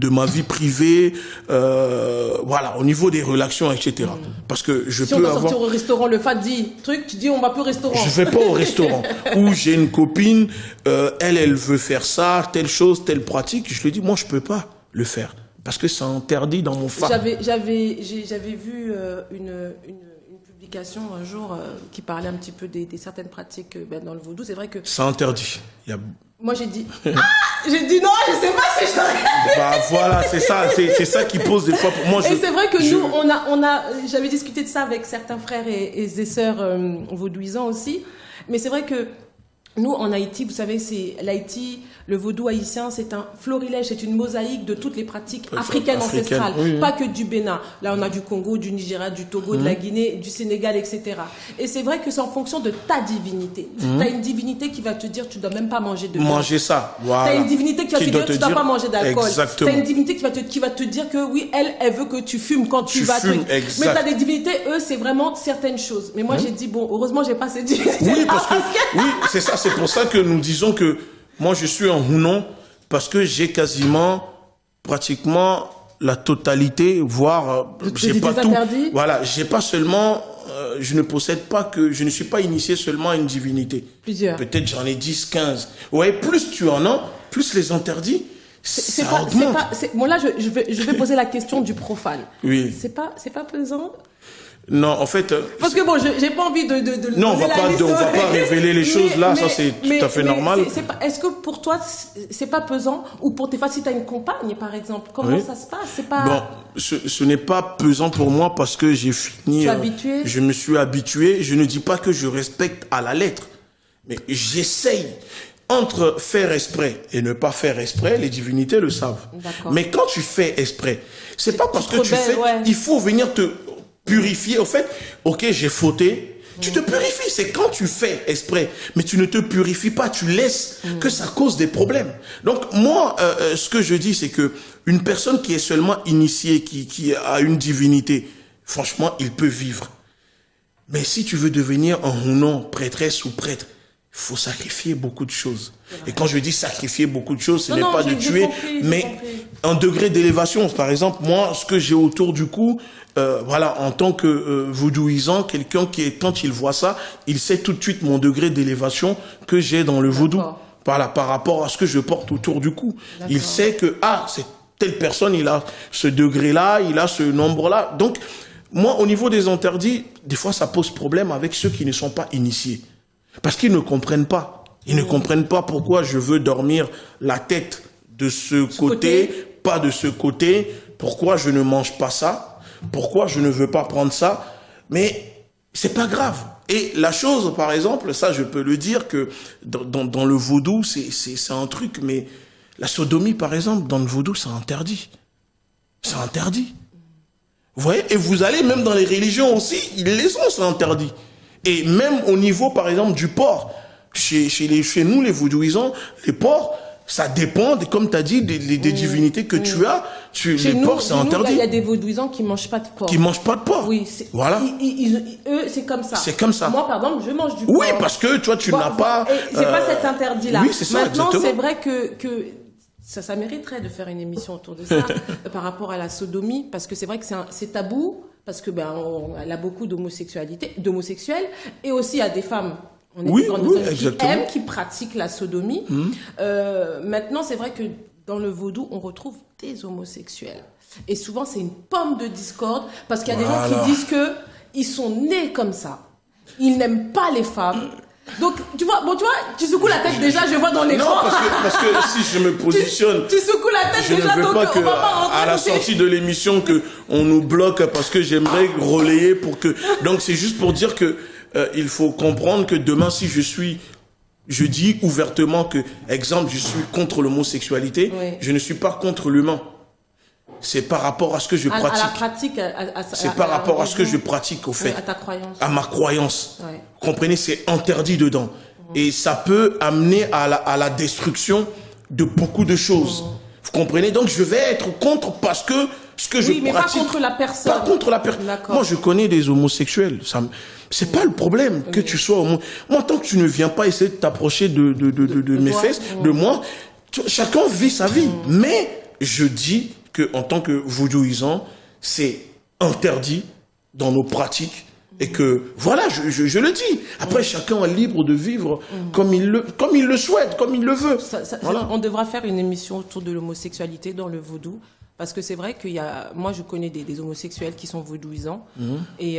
ma vie privée, voilà, au niveau des relations, etc. Parce que je peux avoir... Si on va sortir au restaurant, le fa dit truc, tu dis on va plus au restaurant. Je vais pas au restaurant. Ou j'ai une copine, elle veut faire ça, telle chose, telle pratique. Je lui dis, moi, je peux pas le faire. Parce que c'est interdit dans mon fa. J'avais vu une publication un jour qui parlait un petit peu des certaines pratiques dans le vaudou. C'est vrai que... C'est interdit. Moi, j'ai dit... j'ai dit non, je sais pas si j'aurais... Bah voilà, c'est ça qui pose des fois pour moi. Et c'est vrai que nous, j'avais discuté de ça avec certains frères et sœurs vaudouisants aussi. Mais c'est vrai que nous, en Haïti, vous savez, l'Haïti, le vaudou haïtien, c'est un florilège, c'est une mosaïque de toutes les pratiques africaines ancestrales, oui. pas que du Bénin. Là, on a du Congo, du Nigeria, du Togo, de la Guinée, du Sénégal, etc. Et c'est vrai que c'est en fonction de ta divinité. Tu as une divinité qui va te dire, tu dois même pas manger de viande. Manger ça, voilà. Tu as une divinité qui va te dire, tu dois pas manger d'alcool. Tu as une divinité qui va te dire que oui, elle veut que tu fumes quand tu vas. Fumes, Mais tu as des divinités, eux, c'est vraiment certaines choses. Mais moi, j'ai dit, bon, heureusement, j'ai pas ces divinités. Oui, oui, c'est ça. C'est pour ça que nous disons que moi, je suis un Hounon parce que j'ai quasiment, pratiquement la totalité, voire j'ai pas tout. Interdits. Voilà, j'ai pas seulement, je ne possède pas que, je ne suis pas initié seulement à une divinité. Plusieurs. Peut-être j'en ai 10, 15. Ouais, plus tu en as, plus les interdits, ça augmente. Bon, là, je vais poser la question du profane. Oui. C'est pas pesant? Non, en fait. Parce que bon, j'ai pas envie de non, on va pas révéler les choses là, ça c'est tout à fait normal. Est-ce que pour toi, c'est pas pesant, ou pour tes femmes, si t'as une compagne, par exemple, comment ça se passe? C'est pas. Bon, ce n'est pas pesant pour moi parce que j'ai fini. Tu es habitué? Je me suis habitué. Je ne dis pas que je respecte à la lettre, mais j'essaye. Entre faire exprès et ne pas faire exprès, les divinités le savent. Mais quand tu fais exprès, c'est pas parce que tu fais. Ouais. Il faut venir te purifier. Au fait, ok, j'ai fauté. Tu te purifies. C'est quand tu fais exprès, mais tu ne te purifies pas. Tu laisses que ça cause des problèmes. Donc moi, ce que je dis, c'est que une personne qui est seulement initiée, qui a une divinité, franchement, il peut vivre. Mais si tu veux devenir un Hounon, prêtresse ou prêtre, il faut sacrifier beaucoup de choses. Et quand je dis sacrifier beaucoup de choses, ce n'est pas de tuer, mais un degré d'élévation. Par exemple, moi, ce que j'ai autour du cou, voilà, en tant que vaudouisant, quelqu'un qui est, quand il voit ça, il sait tout de suite mon degré d'élévation que j'ai dans le vaudou. Voilà, par rapport à ce que je porte autour du cou. Il sait que, c'est telle personne, il a ce degré-là, il a ce nombre-là. Donc, moi, au niveau des interdits, des fois, ça pose problème avec ceux qui ne sont pas initiés. Parce qu'ils ne comprennent pas. Ils ne comprennent pas pourquoi je veux dormir la tête de ce côté, pas de ce côté. Pourquoi je ne mange pas ça. Pourquoi je ne veux pas prendre ça. Mais c'est pas grave. Et la chose, par exemple, ça je peux le dire que dans le vaudou, c'est un truc, mais la sodomie, par exemple, dans le vaudou, c'est interdit. C'est interdit. Vous voyez? Et vous allez même dans les religions aussi, ils les ont, c'est interdit. Et même au niveau, par exemple, du porc, chez nous, les vaudouisants, les porcs, ça dépend, comme tu as dit, des divinités que tu as. Les porcs, c'est interdit. Il y a des vaudouisants qui mangent pas de porc. Qui mangent pas de porc. Oui. Voilà. Eux, c'est comme ça. C'est comme ça. Moi, par exemple, je mange du porc. Oui, parce que, tu vois, tu n'as pas... C'est pas cet interdit-là. Oui, c'est ça, maintenant, exactement. c'est vrai que ça mériterait de faire une émission autour de ça, par rapport à la sodomie, parce que c'est vrai que c'est tabou, parce que elle a beaucoup d'homosexuels, et aussi il y a des femmes qui aiment, qui pratiquent la sodomie. Maintenant, c'est vrai que dans le vaudou, on retrouve des homosexuels. Et souvent, c'est une pomme de discorde, parce qu'il y a des gens qui disent que ils sont nés comme ça. Ils n'aiment pas les femmes. Donc, tu vois, tu secoues la tête déjà, je vois dans l'écran. Non, parce que si je me positionne, tu secoues la tête déjà, je ne veux pas que à la sortie de l'émission que on nous bloque parce que j'aimerais relayer pour que. Donc c'est juste pour dire que il faut comprendre que demain, si je dis ouvertement que, exemple, je suis contre l'homosexualité, je ne suis pas contre l'humain. C'est par rapport à ce que je pratique. À la pratique. C'est par rapport à ce que je pratique, au fait. À ta croyance. À ma croyance. Ouais. Vous comprenez, c'est interdit dedans. Et ça peut amener à la destruction de beaucoup de choses. Vous comprenez? Donc je vais être contre parce que ce que je pratique. Oui, mais pas contre la personne. Pas contre la personne. Moi, je connais des homosexuels. C'est pas le problème que tu sois homo. Moi, tant que tu ne viens pas essayer de t'approcher de mes fesses, de moi, chacun vit sa vie. Mais je dis que en tant que vaudouisant, c'est interdit dans nos pratiques et que voilà, je le dis. Après, chacun est libre de vivre comme il le souhaite, comme il le veut. Voilà. On devra faire une émission autour de l'homosexualité dans le vaudou. Parce que c'est vrai moi je connais des homosexuels qui sont vaudouisants et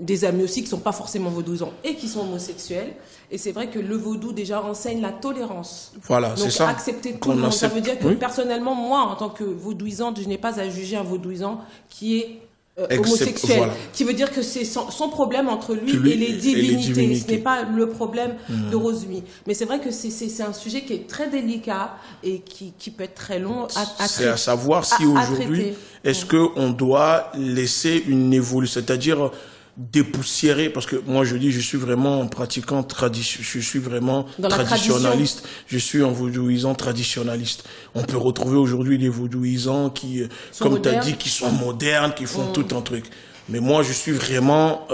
des amis aussi qui sont pas forcément vaudouisants et qui sont homosexuels. Et c'est vrai que le vaudou déjà enseigne la tolérance. Voilà, c'est ça. Donc accepter tout le monde. Ça veut dire que personnellement, moi en tant que vaudouisante, je n'ai pas à juger un vaudouisant qui est homosexuel, voilà. qui veut dire que c'est son problème entre lui, Lui et les divinités. Ce divinités. n'est pas le problème de Rosemi. Mais c'est vrai que c'est un sujet qui est très délicat et qui peut être très long à C'est à savoir si à aujourd'hui, traiter. est-ce qu'on doit laisser une évolution, c'est-à-dire dépoussiérer, parce que moi je dis, je suis vraiment pratiquant je suis vraiment Dans la traditionnaliste, je suis un vaudouisant traditionnaliste. On peut retrouver aujourd'hui des vaudouisants qui, comme tu as dit, qui sont modernes, qui font tout un truc. Mais moi, je suis vraiment,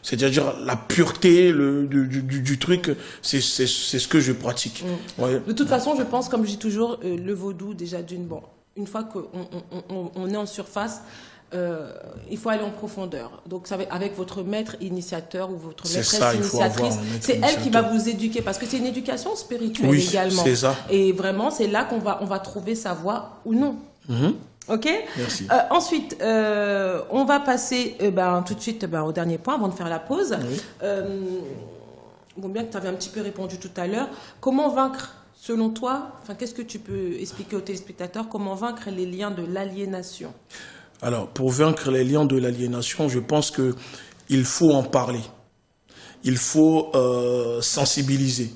c'est-à-dire la pureté du truc, c'est ce que je pratique. Ouais. De toute façon, je pense, comme je dis toujours, le vaudou, déjà une fois qu'on est en surface, il faut aller en profondeur. Donc, ça va avec votre maître initiateur ou votre maîtresse initiatrice. C'est elle qui va vous éduquer parce que c'est une éducation spirituelle également. C'est ça. Et vraiment, c'est là qu'on va trouver sa voie ou non. Ok. Merci. Ensuite, on va passer tout de suite au dernier point avant de faire la pause. Oui. Bon, bien que tu avais un petit peu répondu tout à l'heure. Comment vaincre, selon toi, qu'est-ce que tu peux expliquer aux téléspectateurs, comment vaincre les liens de l'aliénation? Alors, pour vaincre les liens de l'aliénation, je pense que il faut en parler. Il faut sensibiliser,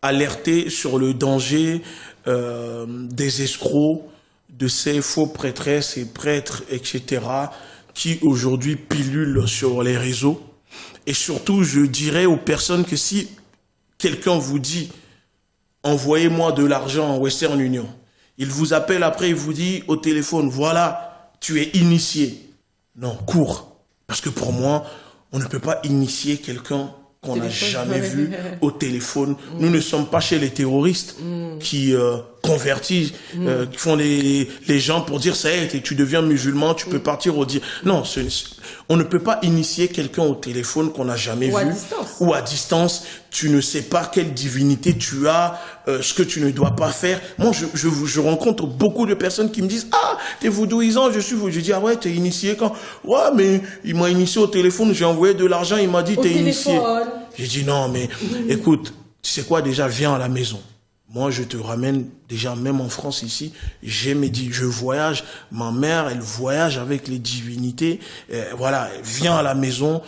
alerter sur le danger des escrocs, de ces faux prêtresses et prêtres, etc., qui aujourd'hui pilulent sur les réseaux. Et surtout, je dirais aux personnes que si quelqu'un vous dit « envoyez-moi de l'argent en Western Union », il vous appelle après, il vous dit au téléphone « voilà ». Tu es initié. Non, cours. Parce que pour moi, on ne peut pas initier quelqu'un qu'on n'a jamais vu au téléphone. Nous ne sommes pas chez les terroristes qui convertissent, qui font les gens pour dire ça y est, tu deviens musulman, tu peux partir au dire. Non, on ne peut pas initier quelqu'un au téléphone qu'on n'a jamais vu. Ou à distance. Tu ne sais pas quelle divinité tu as, ce que tu ne dois pas faire. Moi, je rencontre beaucoup de personnes qui me disent « Ah, t'es vaudouisant, je suis vaudou. » Je dis « Ah ouais, t'es initié quand ?»« Ouais, mais il m'a initié au téléphone, j'ai envoyé de l'argent, il m'a dit « T'es initié. » J'ai dit « Non, mais écoute, tu sais quoi, déjà, viens à la maison. » Moi, je te ramène, déjà, même en France, ici, je voyage, ma mère, elle voyage avec les divinités. Voilà, viens à la maison,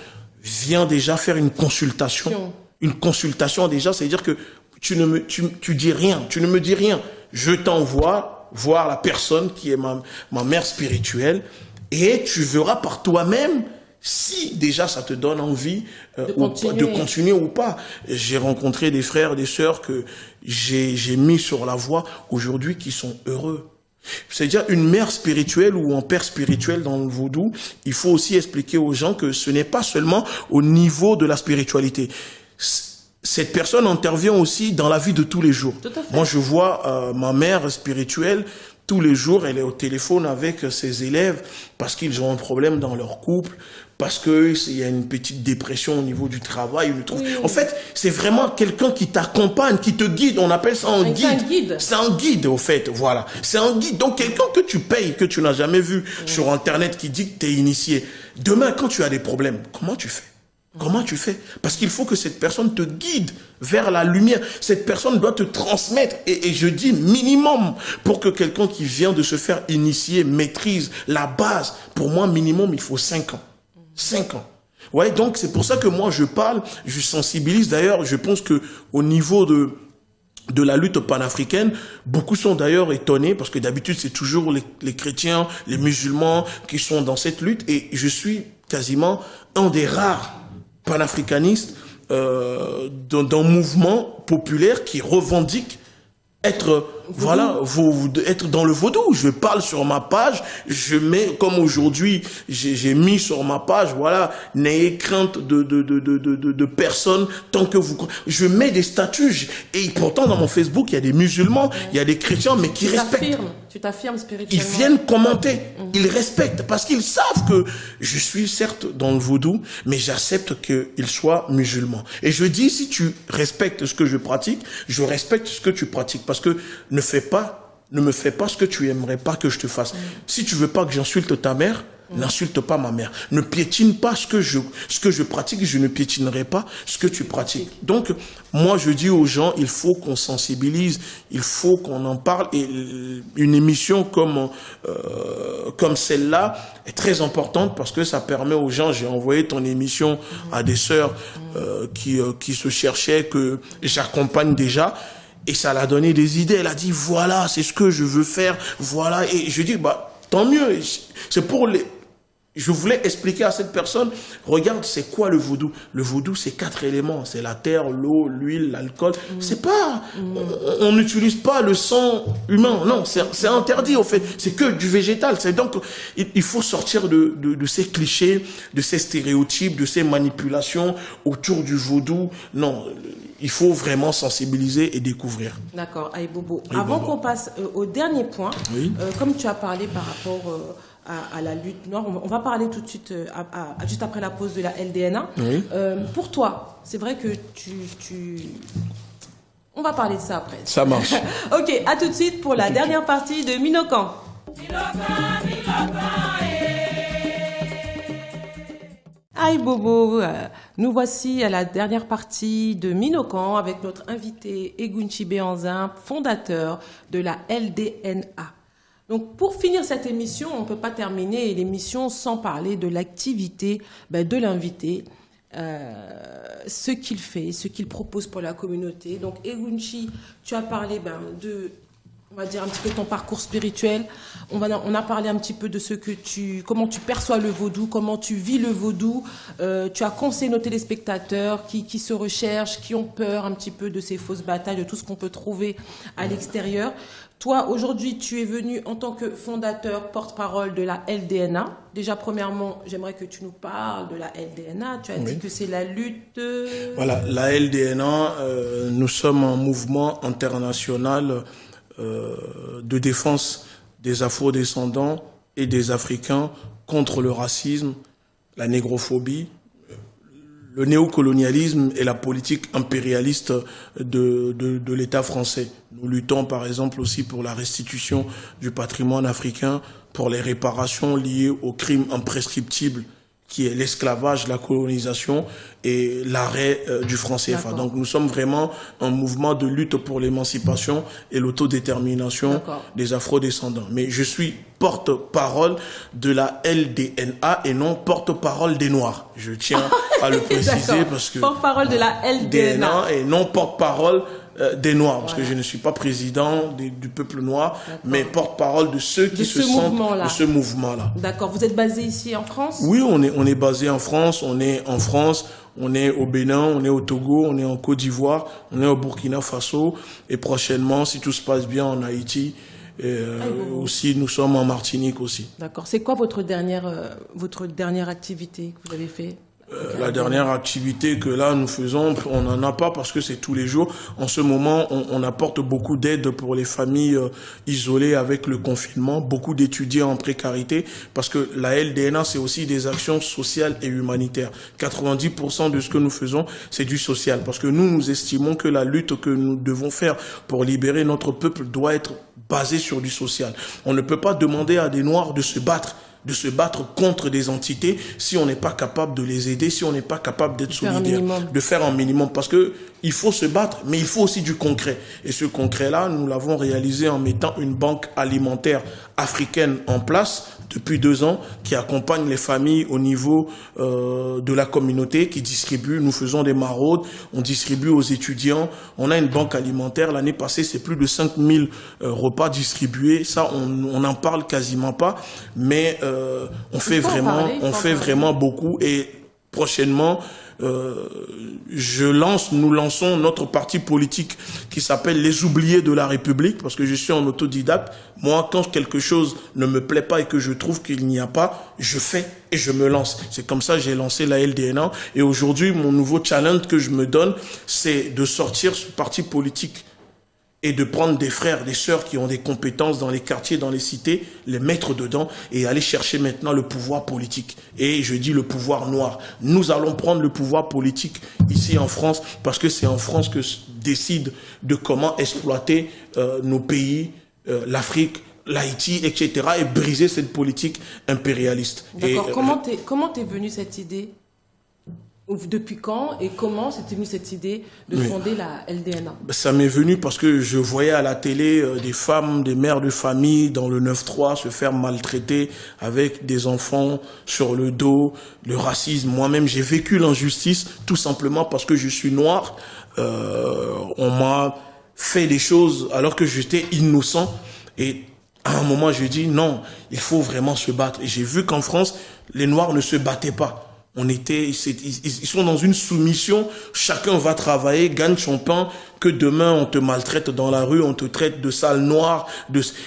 viens déjà faire une consultation. Une consultation, déjà, c'est-à-dire que tu dis rien, tu ne me dis rien. Je t'envoie voir la personne qui est ma mère spirituelle et tu verras par toi-même si déjà ça te donne envie de continuer ou pas. J'ai rencontré des frères, des sœurs que j'ai mis sur la voie aujourd'hui qui sont heureux. C'est-à-dire une mère spirituelle ou un père spirituel dans le vaudou, il faut aussi expliquer aux gens que ce n'est pas seulement au niveau de la spiritualité. Cette personne intervient aussi dans la vie de tous les jours. Moi, je vois ma mère spirituelle, tous les jours, elle est au téléphone avec ses élèves parce qu'ils ont un problème dans leur couple, parce qu'il y a une petite dépression au niveau du travail. En fait, c'est vraiment quelqu'un qui t'accompagne, qui te guide. On appelle ça un guide. C'est un guide, au fait. Voilà. C'est un guide. Donc, quelqu'un que tu payes, que tu n'as jamais vu sur Internet, qui dit que tu es initié. Demain, quand tu as des problèmes, comment tu fais? Comment tu fais? Parce qu'il faut que cette personne te guide vers la lumière. Cette personne doit te transmettre. Et je dis minimum pour que quelqu'un qui vient de se faire initier maîtrise la base. Pour moi, minimum, il faut 5 ans. 5 ans. Ouais, donc c'est pour ça que moi je parle, je sensibilise. D'ailleurs, je pense que au niveau de la lutte panafricaine, beaucoup sont d'ailleurs étonnés parce que d'habitude c'est toujours les chrétiens, les musulmans qui sont dans cette lutte et je suis quasiment un des rares panafricanistes d'un mouvement populaire qui revendique être être dans le vaudou. Je parle sur ma page, je mets comme aujourd'hui j'ai mis sur ma page, voilà, n'ayez crainte de personne tant que vous. Je mets des statuts et pourtant dans mon Facebook il y a des musulmans, il y a des chrétiens mais qui respectent. Tu t'affirmes spirituellement. Ils viennent commenter, ils respectent parce qu'ils savent que je suis certes dans le vaudou, mais j'accepte qu'ils soient musulmans. Et je dis si tu respectes ce que je pratique, je respecte ce que tu pratiques parce que ne fais pas ne me fais pas ce que tu aimerais pas que je te fasse. Si tu veux pas que j'insulte ta mère, n'insulte pas ma mère. Ne piétine pas ce que je pratique, je ne piétinerai pas ce que tu pratiques. Donc, moi, je dis aux gens, il faut qu'on sensibilise, il faut qu'on en parle. Et une émission comme celle-là est très importante parce que ça permet aux gens, j'ai envoyé ton émission à des sœurs qui se cherchaient, que j'accompagne déjà. Et ça l'a donné des idées. Elle a dit, voilà, c'est ce que je veux faire. Voilà. Et je dis, bah, tant mieux. C'est pour les... Je voulais expliquer à cette personne, regarde, c'est quoi le vaudou? Le vaudou, c'est 4 éléments. C'est la terre, l'eau, l'huile, l'alcool. C'est pas... On n'utilise pas le sang humain. Non, c'est interdit, en fait. C'est que du végétal. C'est donc, il faut sortir de ces clichés, de ces stéréotypes, de ces manipulations autour du vaudou. Non, il faut vraiment sensibiliser et découvrir. D'accord, Aïbobo. Avant qu'on passe au dernier point, oui. Comme tu as parlé par rapport à la lutte noire, on va parler tout de suite, juste après la pause de la LDNA. Oui. Pour toi, c'est vrai que on va parler de ça après. Ça marche. Ok, à tout de suite pour la dernière partie de Minokan. Aïe Bobo, nous voici à la dernière partie de Minokan avec notre invité Egunchi Béanzin, fondateur de la LDNA. Donc pour finir cette émission, on ne peut pas terminer l'émission sans parler de l'activité de l'invité, ce qu'il fait, ce qu'il propose pour la communauté. Donc Egunchi, tu as parlé de... On va dire un petit peu ton parcours spirituel. On a parlé un petit peu de comment tu perçois le vaudou, comment tu vis le vaudou. Tu as conseillé nos téléspectateurs qui se recherchent, qui ont peur un petit peu de ces fausses batailles, de tout ce qu'on peut trouver à l'extérieur. Toi, aujourd'hui, tu es venu en tant que fondateur, porte-parole de la LDNA. Déjà, premièrement, j'aimerais que tu nous parles de la LDNA. Tu as dit que c'est la lutte... Voilà, la LDNA, nous sommes un mouvement international de défense des afro-descendants et des Africains contre le racisme, la négrophobie, le néocolonialisme et la politique impérialiste de l'État français. Nous luttons par exemple aussi pour la restitution du patrimoine africain, pour les réparations liées aux crimes imprescriptibles qui est l'esclavage, la colonisation et l'arrêt du franc CFA. Donc nous sommes vraiment un mouvement de lutte pour l'émancipation et l'autodétermination des afro-descendants. Mais je suis porte-parole de la LDNA et non porte-parole des Noirs. Je tiens à le préciser parce que... Porte-parole de la LDNA et non porte-parole des Noirs, parce que je ne suis pas président du peuple noir, mais porte-parole de ceux qui se sentent de ce mouvement-là. D'accord. Vous êtes basé ici en France? Oui, on est basé en France. On est en France, on est au Bénin, on est au Togo, on est en Côte d'Ivoire, on est au Burkina Faso, et prochainement, si tout se passe bien, en Haïti. Aussi, nous sommes en Martinique aussi. D'accord. C'est quoi votre dernière activité que vous avez fait? La dernière activité que là nous faisons, on n'en a pas parce que c'est tous les jours. En ce moment, on apporte beaucoup d'aide pour les familles isolées avec le confinement, beaucoup d'étudiants en précarité, parce que la LDNA, c'est aussi des actions sociales et humanitaires. 90% de ce que nous faisons, c'est du social, parce que nous estimons que la lutte que nous devons faire pour libérer notre peuple doit être basée sur du social. On ne peut pas demander à des Noirs de se battre contre des entités si on n'est pas capable de les aider, si on n'est pas capable d'être solidaire, de faire un minimum. Parce que il faut se battre, mais il faut aussi du concret. Et ce concret-là, nous l'avons réalisé en mettant une banque alimentaire africaine en place depuis 2 ans, qui accompagne les familles au niveau de la communauté, qui distribue. Nous faisons des maraudes, on distribue aux étudiants. On a une banque alimentaire. L'année passée, c'est plus de 5000 repas distribués. Ça, on n'en parle quasiment pas, mais on fait vraiment beaucoup. Et prochainement, nous lançons notre parti politique qui s'appelle Les Oubliés de la République, parce que je suis en autodidacte. Moi, quand quelque chose ne me plaît pas et que je trouve qu'il n'y a pas, je fais et je me lance. C'est comme ça que j'ai lancé la LDNA. Et aujourd'hui, mon nouveau challenge que je me donne, c'est de sortir ce parti politique et de prendre des frères, des sœurs qui ont des compétences dans les quartiers, dans les cités, les mettre dedans et aller chercher maintenant le pouvoir politique. Et je dis le pouvoir noir. Nous allons prendre le pouvoir politique ici en France parce que c'est en France que se décide de comment exploiter nos pays l'Afrique, l'Haïti, etc. et briser cette politique impérialiste. D'accord. Comment t'es venue cette idée? Depuis quand et comment c'était venue cette idée de fonder la LDNA? Ça m'est venu parce que je voyais à la télé des femmes, des mères de famille dans le 9-3 se faire maltraiter avec des enfants sur le dos, le racisme. Moi-même, j'ai vécu l'injustice tout simplement parce que je suis noir. On m'a fait des choses alors que j'étais innocent. Et à un moment, je dis non, il faut vraiment se battre. Et j'ai vu qu'en France, les Noirs ne se battaient pas. Ils sont dans une soumission, chacun va travailler, gagne son pain, que demain on te maltraite dans la rue, on te traite de sale noir.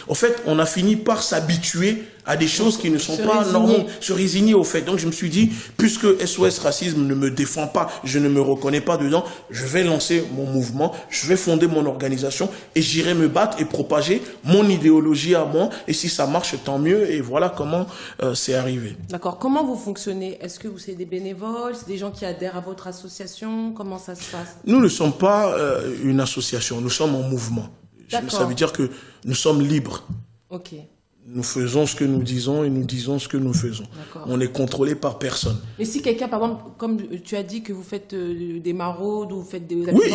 En fait, on a fini par s'habituer à des choses qui ne sont pas normales, se résigner au fait. Donc je me suis dit, puisque SOS Racisme ne me défend pas, je ne me reconnais pas dedans, je vais lancer mon mouvement, je vais fonder mon organisation et j'irai me battre et propager mon idéologie à moi. Et si ça marche, tant mieux. Et voilà comment c'est arrivé. D'accord. Comment vous fonctionnez? Est-ce que c'est des bénévoles? C'est des gens qui adhèrent à votre association? Comment ça se passe? Nous ne sommes pas une association, nous sommes en mouvement. Ça veut dire que nous sommes libres. Ok. Nous faisons ce que nous disons et nous disons ce que nous faisons. On est contrôlé par personne. Mais si quelqu'un, par exemple, comme tu as dit que vous faites des maraudes ou vous faites des oui,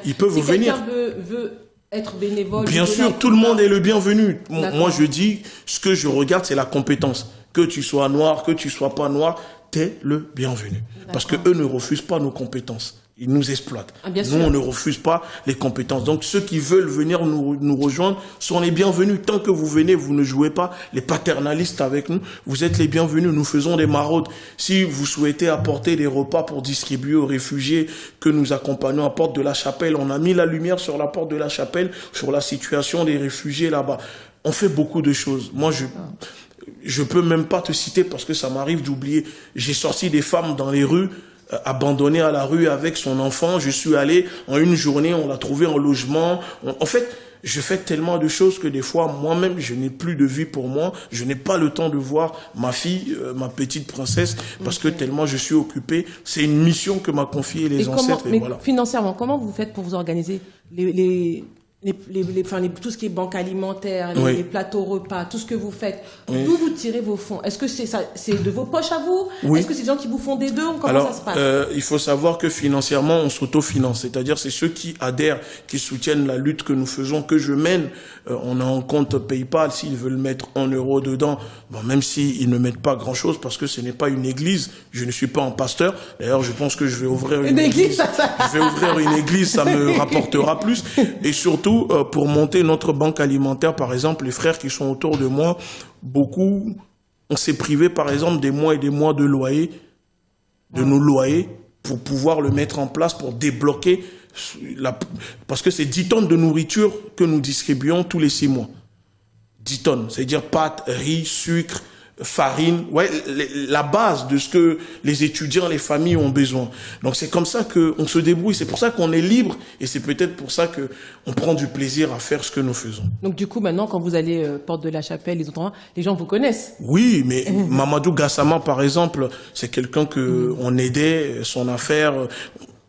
ils peuvent venir. Si quelqu'un veut être bénévole... Bien sûr, tout le monde est le bienvenu. Moi, je dis, ce que je regarde, c'est la compétence. Que tu sois noir, que tu sois pas noir, t'es le bienvenu. Parce que eux ne refusent pas nos compétences. Ils nous exploitent. Nous, on ne refuse pas les compétences. Donc, ceux qui veulent venir nous rejoindre sont les bienvenus. Tant que vous venez, vous ne jouez pas les paternalistes avec nous. Vous êtes les bienvenus. Nous faisons des maraudes. Si vous souhaitez apporter des repas pour distribuer aux réfugiés que nous accompagnons à Porte de la Chapelle, on a mis la lumière sur la Porte de la Chapelle, sur la situation des réfugiés là-bas. On fait beaucoup de choses. Moi, je peux même pas te citer parce que ça m'arrive d'oublier. J'ai sorti des femmes dans les rues, abandonné à la rue avec son enfant. Je suis allé en une journée, on l'a trouvé en logement. En fait, je fais tellement de choses que des fois, moi-même, je n'ai plus de vie pour moi. Je n'ai pas le temps de voir ma fille, ma petite princesse, parce que tellement je suis occupé. C'est une mission que m'a confiée les ancêtres. Mais voilà. Financièrement, comment vous faites pour vous organiser tout ce qui est banque alimentaire, les plateaux repas, tout ce que vous faites, d'où vous tirez vos fonds? Est-ce que c'est de vos poches à vous? Est-ce que c'est des gens qui vous font des dons? Comment ça se passe? Il faut savoir que financièrement, on s'autofinance. C'est-à-dire, c'est ceux qui adhèrent, qui soutiennent la lutte que nous faisons, que je mène. On a un compte PayPal. S'ils veulent mettre 1 euro dedans, même s'ils ne mettent pas grand-chose, parce que ce n'est pas une église. Je ne suis pas un pasteur. D'ailleurs, je pense que je vais ouvrir une église. Je vais ouvrir une église, ça me rapportera plus. Et surtout, pour monter notre banque alimentaire, par exemple, les frères qui sont autour de moi, beaucoup, on s'est privé, par exemple, des mois et des mois de loyer, de nos loyers, pour pouvoir le mettre en place, pour débloquer, parce que c'est 10 tonnes de nourriture que nous distribuons tous les 6 mois. 10 tonnes, c'est-à-dire pâtes, riz, sucre, farine, la base de ce que les étudiants, les familles ont besoin. Donc c'est comme ça qu'on se débrouille, c'est pour ça qu'on est libre et c'est peut-être pour ça qu'on prend du plaisir à faire ce que nous faisons. Donc du coup maintenant quand vous allez Porte de la Chapelle, les autres endroits, les gens vous connaissent? Oui, mais Mamadou Gassama par exemple, c'est quelqu'un que on aidait, son affaire.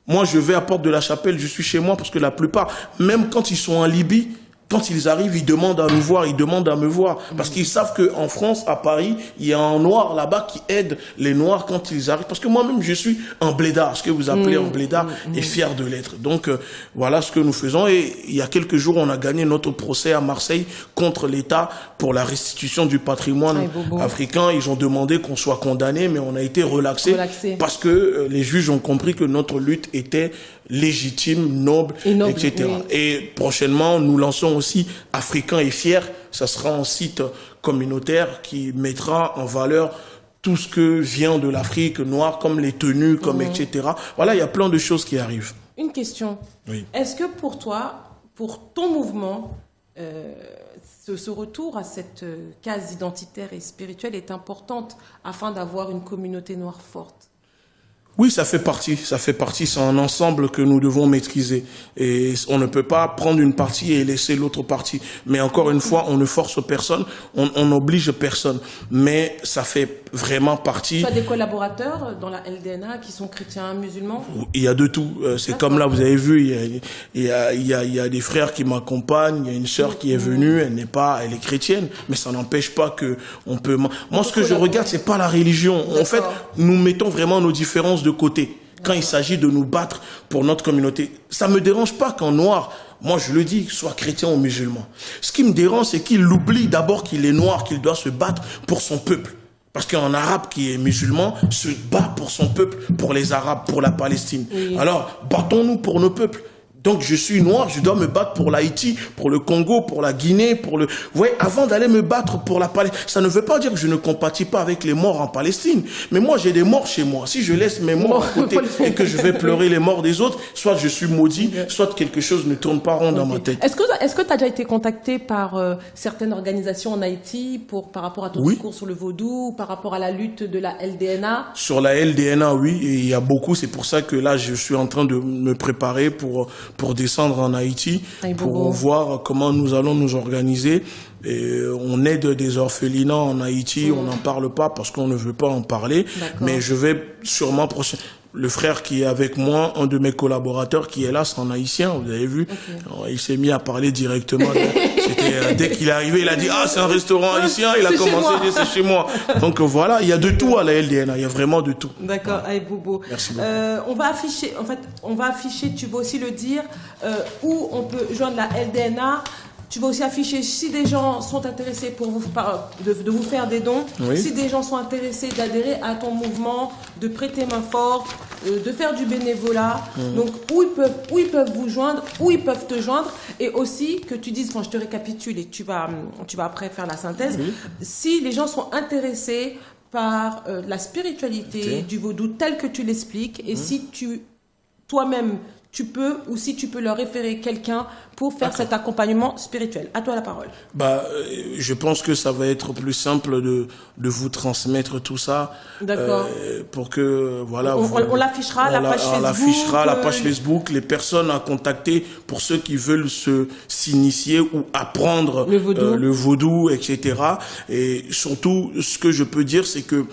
Moi je vais à Porte de la Chapelle, je suis chez moi parce que la plupart, même quand ils sont en Libye, quand ils arrivent, ils demandent à nous voir, ils demandent à me voir. Parce qu'ils savent qu'en France, à Paris, il y a un noir là-bas qui aide les noirs quand ils arrivent. Parce que moi-même, je suis un blédard, ce que vous appelez un blédard, et fier de l'être. Donc, voilà ce que nous faisons. Et il y a quelques jours, on a gagné notre procès à Marseille contre l'État pour la restitution du patrimoine africain. Ils ont demandé qu'on soit condamné, mais on a été relaxé. Parce que les juges ont compris que notre lutte était légitime, noble, etc. Et prochainement, nous lançons aussi Africain et Fier. Ça sera un site communautaire qui mettra en valeur tout ce que vient de l'Afrique noire, comme les tenues, comme etc. Voilà, il y a plein de choses qui arrivent. Une question. Oui. Est-ce que pour toi, pour ton mouvement, ce retour à cette case identitaire et spirituelle est importante afin d'avoir une communauté noire forte? Oui, ça fait partie, c'est un ensemble que nous devons maîtriser. Et on ne peut pas prendre une partie et laisser l'autre partie. Mais encore une fois, on ne force personne, on n'oblige personne. Mais ça fait vraiment partie. Tu as des collaborateurs dans la LDNA qui sont chrétiens, musulmans? Il y a de tout. C'est comme là, vous avez vu, il y a des frères qui m'accompagnent, il y a une sœur qui est venue, elle est chrétienne, mais ça n'empêche pas que on peut. Moi, ce que je regarde, c'est pas la religion. En fait, nous mettons vraiment nos différences de côté. Quand il s'agit de nous battre pour notre communauté, ça me dérange pas qu'en noir, moi je le dis, soit chrétien ou musulman. Ce qui me dérange, c'est qu'il oublie d'abord qu'il est noir, qu'il doit se battre pour son peuple. Parce qu'un arabe qui est musulman se bat pour son peuple, pour les arabes, pour la Palestine. Oui. Alors, battons-nous pour nos peuples. Donc je suis noir, je dois me battre pour l'Haïti, pour le Congo, pour la Guinée, pour le... Vous voyez, avant d'aller me battre pour la Palestine, ça ne veut pas dire que je ne compatis pas avec les morts en Palestine. Mais moi, j'ai des morts chez moi. Si je laisse mes morts à côté et que je vais pleurer les morts des autres, soit je suis maudit, soit quelque chose ne tourne pas rond dans ma tête. Est-ce que tu as déjà été contacté par certaines organisations en Haïti par rapport à ton discours sur le vaudou, par rapport à la lutte de la LDNA? Sur la LDNA, oui, et il y a beaucoup. C'est pour ça que là, je suis en train de me préparer pour descendre en Haïti, pour voir comment nous allons nous organiser. Et on aide des orphelinats en Haïti, on n'en parle pas parce qu'on ne veut pas en parler, mais je vais sûrement le frère qui est avec moi, un de mes collaborateurs qui est là, c'est un haïtien, vous avez vu. Alors, il s'est mis à parler directement. Dès qu'il est arrivé, il a dit, c'est un restaurant haïtien, il a commencé à dire, c'est chez moi. Donc voilà, il y a de tout à la LDNA, il y a vraiment de tout. D'accord, Voilà. Bobo. Merci beaucoup. On va afficher, tu vas aussi le dire, où on peut joindre la LDNA. Tu vas aussi afficher si des gens sont intéressés de vous faire des dons, si des gens sont intéressés d'adhérer à ton mouvement, de prêter main forte, de faire du bénévolat. Donc où ils peuvent vous joindre, où ils peuvent te joindre, et aussi que tu dises, je te récapitule et tu vas après faire la synthèse, si les gens sont intéressés par la spiritualité du vaudou telle que tu l'expliques, et si toi-même tu peux, ou si tu peux leur référer quelqu'un pour faire cet accompagnement spirituel. À toi la parole. Je pense que ça va être plus simple de vous transmettre tout ça. D'accord. Pour que, voilà. On l'affichera, la page Facebook. On l'affichera, la page Facebook, les personnes à contacter pour ceux qui veulent s'initier ou apprendre le vaudou, etc. Et surtout, ce que je peux dire, c'est que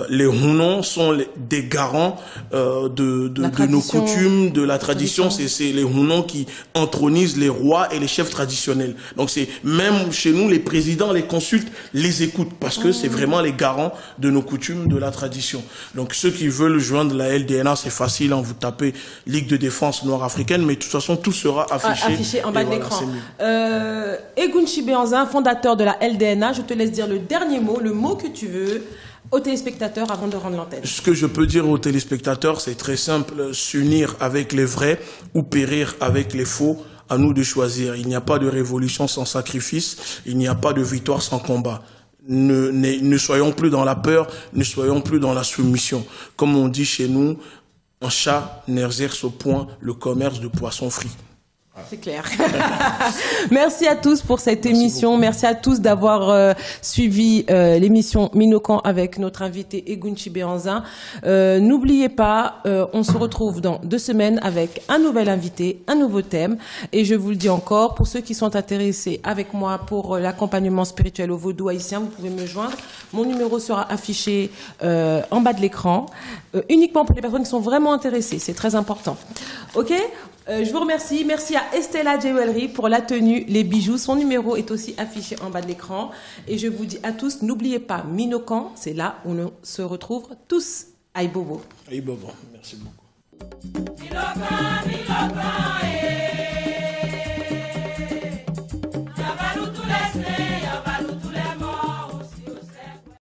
les Hounons sont des garants de nos coutumes, de la tradition. C'est les Hounons qui intronisent les rois et les chefs traditionnels. Donc c'est même chez nous, les présidents, les consultes les écoutent parce que c'est vraiment les garants de nos coutumes, de la tradition. Donc ceux qui veulent joindre la LDNA, c'est facile, vous tapez Ligue de défense noire africaine, mais de toute façon tout sera affiché en bas de l'écran. Egun Chibeanzin, fondateur de la LDNA, je te laisse dire le dernier mot, le mot que tu veux aux téléspectateurs avant de rendre l'antenne. Ce que je peux dire aux téléspectateurs, c'est très simple, s'unir avec les vrais ou périr avec les faux. À nous de choisir. Il n'y a pas de révolution sans sacrifice, il n'y a pas de victoire sans combat. Ne soyons plus dans la peur, ne soyons plus dans la soumission. Comme on dit chez nous, un chat n'exerce au point le commerce de poissons frits. C'est clair. Merci à tous pour cette émission. Merci à tous d'avoir suivi l'émission Minokan avec notre invité Egun Chibeanzin. N'oubliez pas, on se retrouve dans 2 semaines avec un nouvel invité, un nouveau thème. Et je vous le dis encore, pour ceux qui sont intéressés avec moi pour l'accompagnement spirituel au vaudou haïtien, vous pouvez me joindre. Mon numéro sera affiché en bas de l'écran, uniquement pour les personnes qui sont vraiment intéressées. C'est très important. Ok ? Je vous remercie. Merci à Estella Jewelry pour la tenue, les bijoux. Son numéro est aussi affiché en bas de l'écran. Et je vous dis à tous, n'oubliez pas, Minokan, c'est là où on se retrouve tous. Aïe Bobo. Aïe Bobo, merci beaucoup. Minokan,